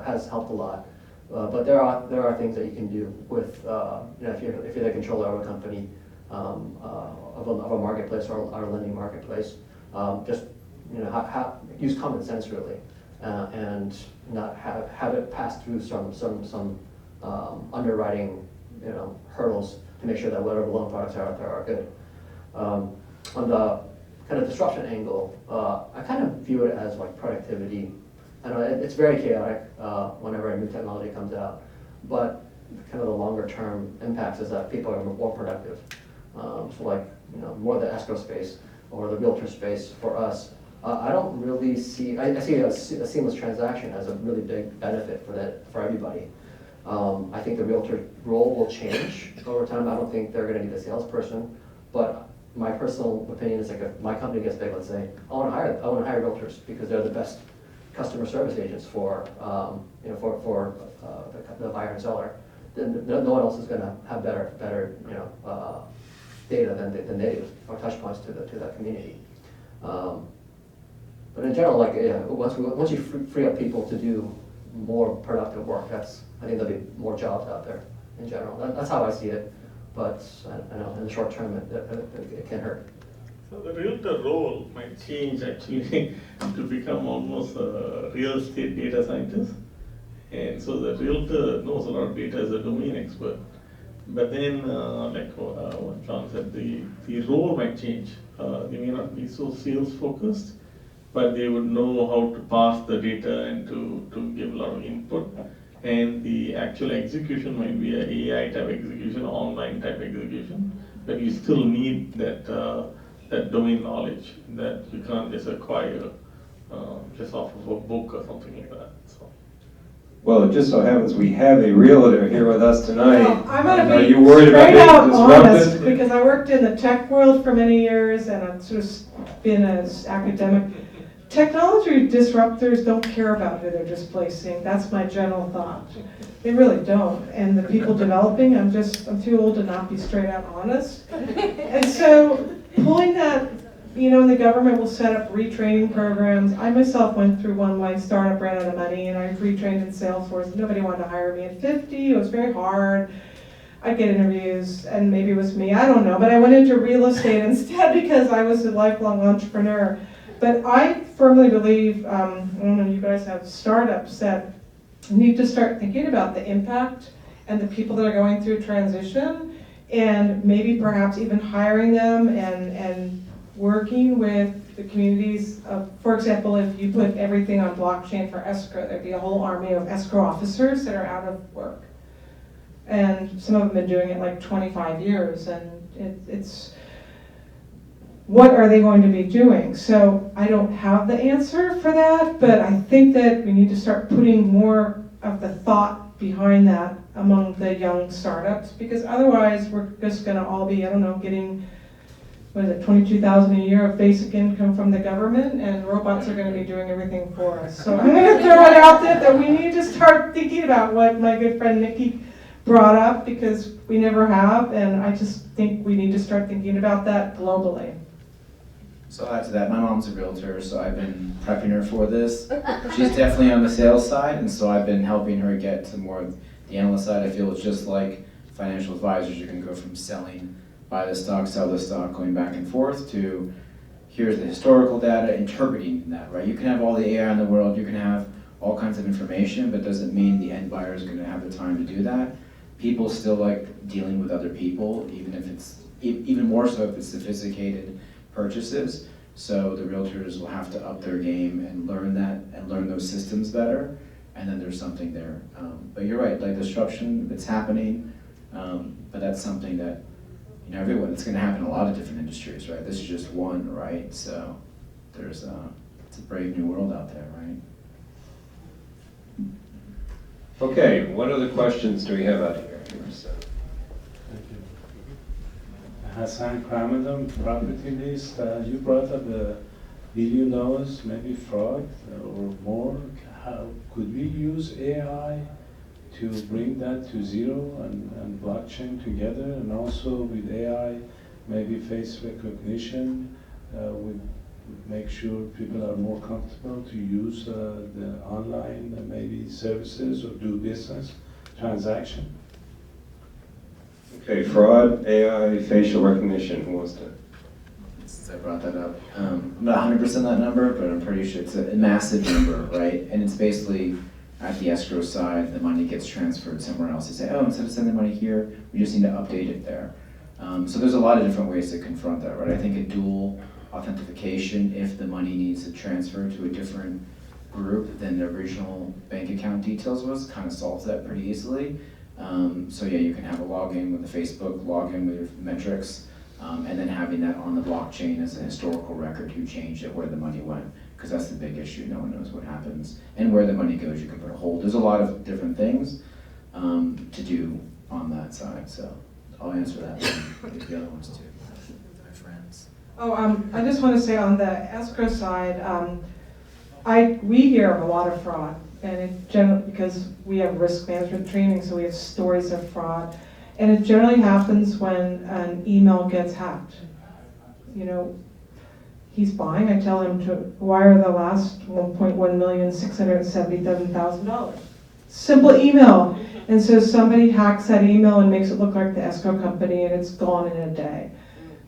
has helped a lot. But there are things that you can do with if you're the controller of a company of a marketplace or a lending marketplace, just use common sense really, and not have it pass through some underwriting hurdles to make sure that whatever loan products are out there are good. On the kind of disruption angle, I kind of view it as like productivity. I know it's very chaotic whenever a new technology comes out, but kind of the longer term impacts is that people are more productive. So like more the escrow space or the realtor space for us, I don't really see. I see a seamless transaction as a really big benefit for everybody. I think the realtor role will change over time. I don't think they're going to be the salesperson, but my personal opinion is like if my company gets big, let's say, I want to hire realtors because they're the best customer service agents for the buyer and seller. Then no one else is going to have better data than they do, or touch points to that community. But in general, once you free up people to do more productive work, I think there'll be more jobs out there in general. That's how I see it. But I know in the short term it can hurt. So the realtor role might change actually to become almost a real estate data scientist. And so the realtor knows a lot of data as a domain expert. But then, like what John said, the role might change. They may not be so sales focused, but they would know how to pass the data and to give a lot of input. And the actual execution might be an AI type execution, online type execution, but you still need that domain knowledge that you can't just acquire just off of a book or something like that. So. Well, it just so happens we have a realtor here with us tonight. Well, I'm going to Are be you worried about straight out being honest disrupted? because I worked in the tech world for many years and I've sort of been an academic technology disruptors don't care about who they're displacing. That's my general thought. They really don't. And the people developing, I'm too old to not be straight out honest. And so pulling that, and the government will set up retraining programs. I myself went through one. My startup ran out of money and I retrained in Salesforce. Nobody wanted to hire me at 50. It was very hard. I'd get interviews, and maybe it was me, I don't know. But I went into real estate instead because I was a lifelong entrepreneur. But I firmly believe, I don't know, you guys have startups that need to start thinking about the impact and the people that are going through transition, and maybe perhaps even hiring them and working with the communities. For example, if you put everything on blockchain for escrow, there'd be a whole army of escrow officers that are out of work. And some of them have been doing it like 25 years, and it's what are they going to be doing? So I don't have the answer for that, but I think that we need to start putting more of the thought behind that among the young startups, because otherwise we're just going to all be, I don't know, getting, what is it, $22,000 a year of basic income from the government, and robots are going to be doing everything for us. So I'm going to throw it out there that we need to start thinking about what my good friend Nikki brought up, because we never have, and I just think we need to start thinking about that globally. So I'll add to that, my mom's a realtor, so I've been prepping her for this. She's definitely on the sales side, and so I've been helping her get to more of the analyst side. I feel it's just like financial advisors. You're going to go from selling, buy the stock, sell the stock, going back and forth, to here's the historical data, interpreting that, right? You can have all the AI in the world, you can have all kinds of information, but doesn't mean the end buyer is going to have the time to do that. People still like dealing with other people, even if it's, even more so if it's sophisticated purchases. So the realtors will have to up their game and learn that and learn those systems better, and then there's something there. But you're right, like disruption, it's happening, but that's something that, everyone, it's going to happen in a lot of different industries, right? This is just one, right? So there's it's a brave new world out there, right? Okay, what other questions do we have out here? Thank you. Hassan Kramadam, property list. You brought up the video noise, maybe fraud or more. How could we use AI to bring that to zero and blockchain together? And also with AI, maybe face recognition would make sure people are more comfortable to use the online maybe services or do business transaction. Okay, fraud, AI, facial recognition. Who wants to? Since I brought that up, I'm not 100% that number, but I'm pretty sure it's a massive number, right? And it's basically at the escrow side, the money gets transferred somewhere else. They say, oh, instead of sending money here, we just need to update it there. So there's a lot of different ways to confront that, right? I think a dual authentication, if the money needs to transfer to a different group than the original bank account details was, kind of solves that pretty easily. So yeah, you can have a login with the Facebook, login with your metrics, and then having that on the blockchain as a historical record, who changed it, where the money went, because that's the big issue. No one knows what happens. And where the money goes, you can put a hold. There's a lot of different things to do on that side, so I'll answer that one. The other ones too, my friends. I just want to say on the escrow side, we hear of a lot of fraud, and it generally, because we have risk management training, so we have stories of fraud, and it generally happens when an email gets hacked. He's buying, I tell him to wire the last $1,677,000. Simple email. And so somebody hacks that email and makes it look like the escrow company, and it's gone in a day.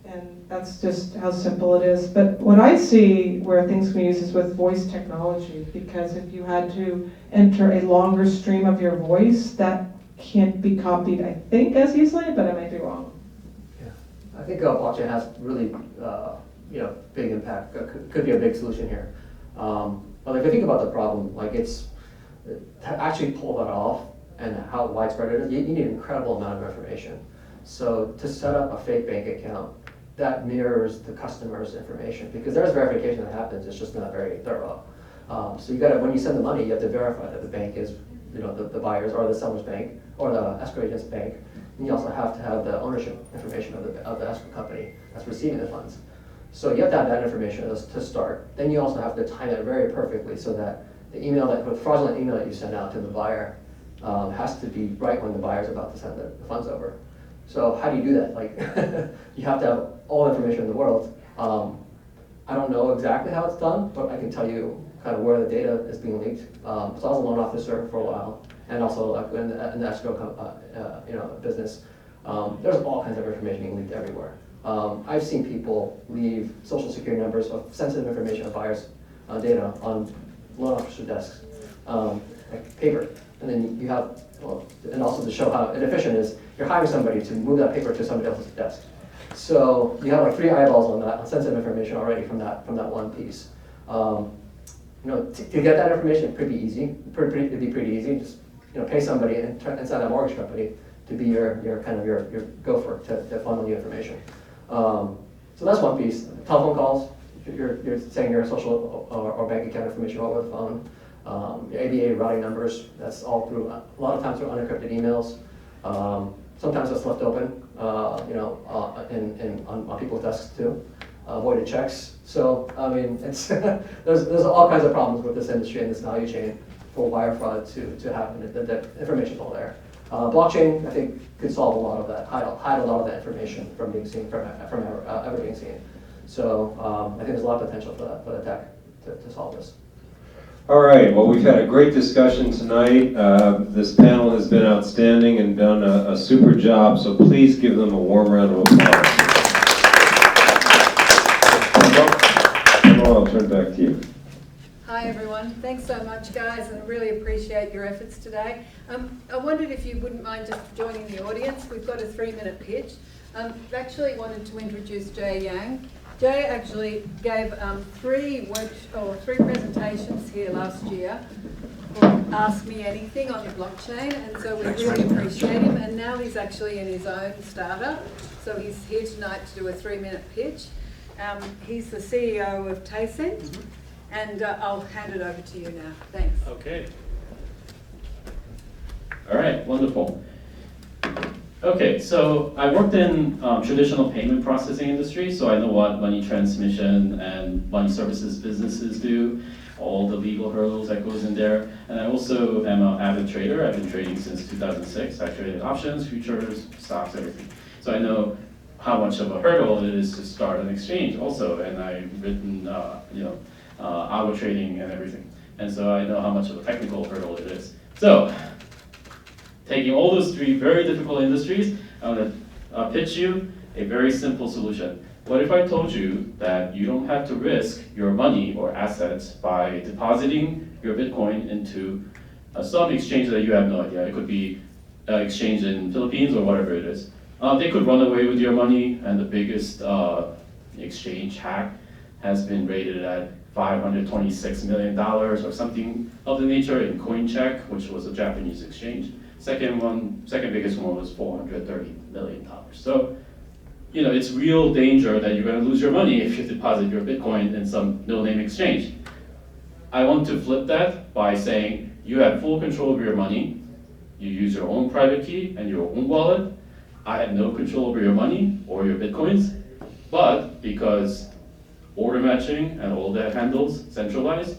And that's just how simple it is. But what I see where things can be used is with voice technology, because if you had to enter a longer stream of your voice, that can't be copied, I think, as easily, but I might be wrong. Yeah, I think blockchain has really big impact. Could be a big solution here. But if you think about the problem, it's to actually pull that off and how widespread it is, you need an incredible amount of information. So to set up a fake bank account that mirrors the customer's information, because there's verification that happens, it's just not very thorough. So you got to, when you send the money, you have to verify that the bank is, the buyer's or the seller's bank or the escrow agent's bank. And you also have to have the ownership information of the escrow company that's receiving the funds. So you have to have that information to start. Then you also have to time it very perfectly so that the fraudulent email that you send out to the buyer has to be right when the buyer's about to send the funds over. So how do you do that? Like, you have to have all the information in the world. I don't know exactly how it's done, but I can tell you kind of where the data is being leaked. So I was a loan officer for a while, and also like in the escrow business. There's all kinds of information being leaked everywhere. I've seen people leave social security numbers of sensitive information of buyers' data on loan officer desks, like paper. And then you have, and also to show how inefficient it is, you're hiring somebody to move that paper to somebody else's desk. So you have like 3 eyeballs on that, on sensitive information already from that one piece. To get that information, it could be easy. It'd be pretty easy. Just pay somebody inside that mortgage company to be your gopher to funnel the information. So that's one piece. Telephone calls. You're saying your social or bank account information over the phone. Your ABA routing numbers. That's all through a lot of times through unencrypted emails. Sometimes it's left open. On people's desks too. Voided checks. So I mean, it's there's all kinds of problems with this industry and this value chain for wire fraud to happen. The information's all there. Blockchain, I think, could solve a lot of that, hide a lot of that information from being seen, from ever being seen. So I think there's a lot of potential for the tech to solve this. All right, well, we've had a great discussion tonight. This panel has been outstanding and done a super job, so please give them a warm round of applause. I'll turn it back to you. Hi everyone, thanks so much guys, and really appreciate your efforts today. I wondered if you wouldn't mind just joining the audience. We've got a 3-minute pitch. Actually wanted to introduce Jay Yang. Jay actually gave 3 presentations here last year called Ask Me Anything on the blockchain, and so we really appreciate him. And now he's actually in his own startup, so he's here tonight to do a 3-minute pitch. He's the CEO of Tencent, and I'll hand it over to you now. Thanks. Okay. All right, wonderful. Okay, so I worked in traditional payment processing industry, so I know what money transmission and money services businesses do, all the legal hurdles that goes in there. And I also am an avid trader. I've been trading since 2006. I traded options, futures, stocks, everything. So I know how much of a hurdle it is to start an exchange also, and I've written algo trading and everything. And so I know how much of a technical hurdle it is. So, taking all those 3 very difficult industries, I'm going to pitch you a very simple solution. What if I told you that you don't have to risk your money or assets by depositing your Bitcoin into some exchange that you have no idea? It could be an exchange in Philippines or whatever it is. They could run away with your money, and the biggest exchange hack has been rated at $526 million or something of the nature in CoinCheck, which was a Japanese exchange. Second biggest one was $430 million. So, it's real danger that you're going to lose your money if you deposit your Bitcoin in some no-name exchange. I want to flip that by saying you have full control over your money. You use your own private key and your own wallet. I have no control over your money or your Bitcoins, but because order matching and all that handles centralized,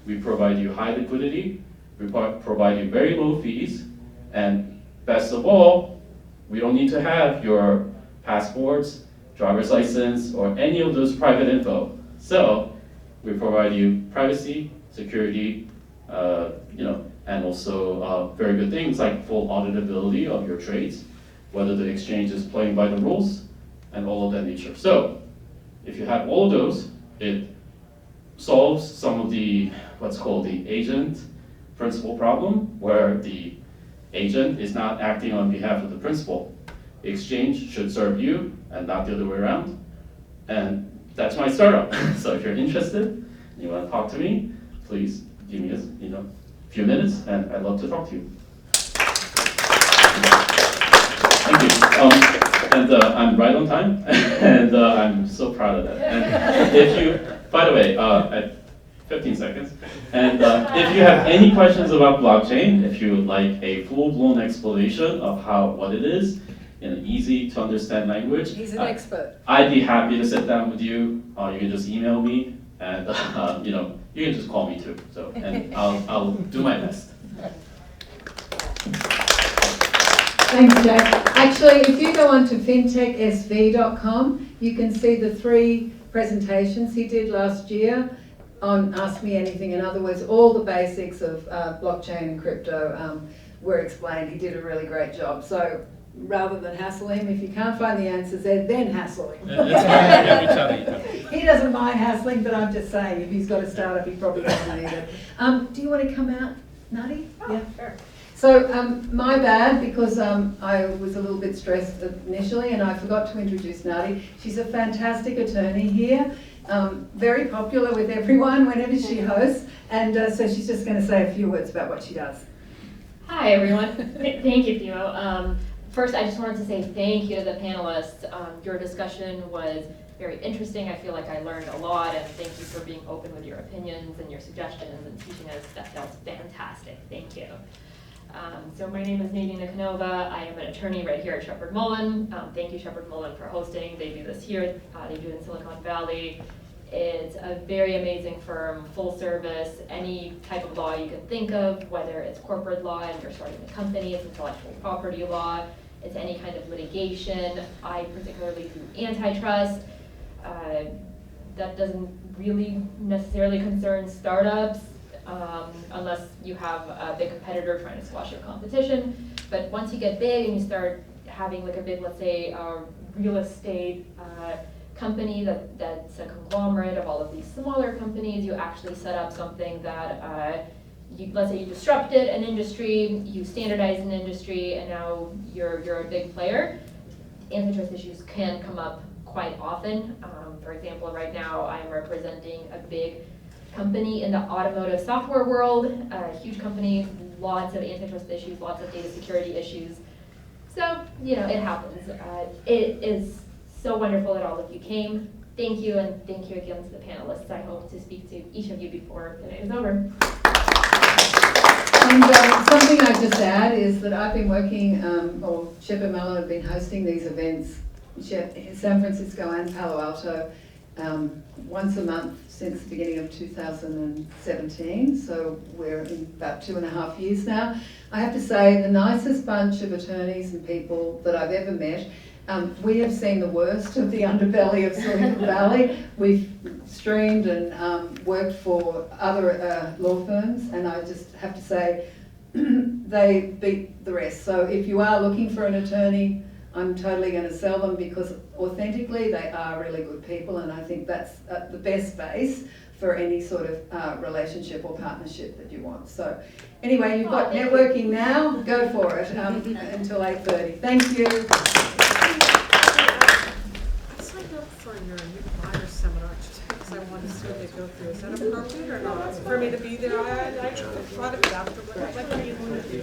we provide you high liquidity, we provide you very low fees, and best of all, we don't need to have your passports, driver's license, or any of those private info. So we provide you privacy, security, and also very good things like full auditability of your trades, whether the exchange is playing by the rules, and all of that nature. So if you have all of those, it solves some of the what's called the agent principal problem, where the agent is not acting on behalf of the principal. The exchange should serve you and not the other way around. And that's my startup. So if you're interested and you want to talk to me, please give me a few minutes, and I'd love to talk to you. Thank you. And I'm right on time, and I'm so proud of that. And if you, by the way, at 15 seconds, and if you have any questions about blockchain, if you would like a full-blown explanation of what it is, in an easy to understand language. He's an expert. I'd be happy to sit down with you. You can just email me, and you can just call me too. So, and I'll do my best. Thanks, Jack. Actually, if you go onto fintechsv.com, you can see the 3 presentations he did last year on Ask Me Anything. In other words, all the basics of blockchain and crypto were explained. He did a really great job. So rather than hassle him, if you can't find the answers there, then hassle him. He doesn't mind hassling, but I'm just saying, if he's got a startup, he probably doesn't need it. Do you want to come out, Nadi? Oh, yeah, sure. So my bad, because I was a little bit stressed initially, and I forgot to introduce Nadi. She's a fantastic attorney here, very popular with everyone whenever she hosts, and so she's just going to say a few words about what she does. Hi everyone, thank you, Theo. First, I just wanted to say thank you to the panelists. Your discussion was very interesting. I feel like I learned a lot, and thank you for being open with your opinions and your suggestions and teaching us. That was fantastic. Thank you. So my name is Nadine Nikonova. I am an attorney right here at Shepherd Mullen. Thank you, Shepherd Mullen, for hosting. They do this here. They do it in Silicon Valley. It's a very amazing firm, full service, any type of law you can think of, whether it's corporate law and you're starting a company, it's intellectual property law, it's any kind of litigation. I particularly do antitrust. That doesn't really necessarily concern startups, unless you have a big competitor trying to squash your competition. But once you get big and you start having like a big, let's say, real estate company that's a conglomerate of all of these smaller companies, you actually set up something that, let's say you disrupted an industry, you standardized an industry, and now you're a big player. Antitrust issues can come up quite often. For example, right now I'm representing a big company in the automotive software world, a huge company, lots of antitrust issues, lots of data security issues. So, it happens. It is so wonderful that all of you came. Thank you, and thank you again to the panelists. I hope to speak to each of you before the night is over. And something I'd just add is that I've been working, or Shepherd Mullen have been hosting these events, San Francisco and Palo Alto, once a month since the beginning of 2017, so we're in about 2.5 years now. I have to say, the nicest bunch of attorneys and people that I've ever met. We have seen the worst of the underbelly of Silicon Valley. We've streamed and worked for other law firms, and I just have to say, they beat the rest. So if you are looking for an attorney, I'm totally going to sell them, because authentically they are really good people, and I think that's the best base for any sort of relationship or partnership that you want. So anyway, you've got networking now, go for it until 8:30. Thank you. I signed up for your new buyer seminar because I wanted to see what they go through. Is that appropriate or not? For me to be there, I thought of that, but when are you going to do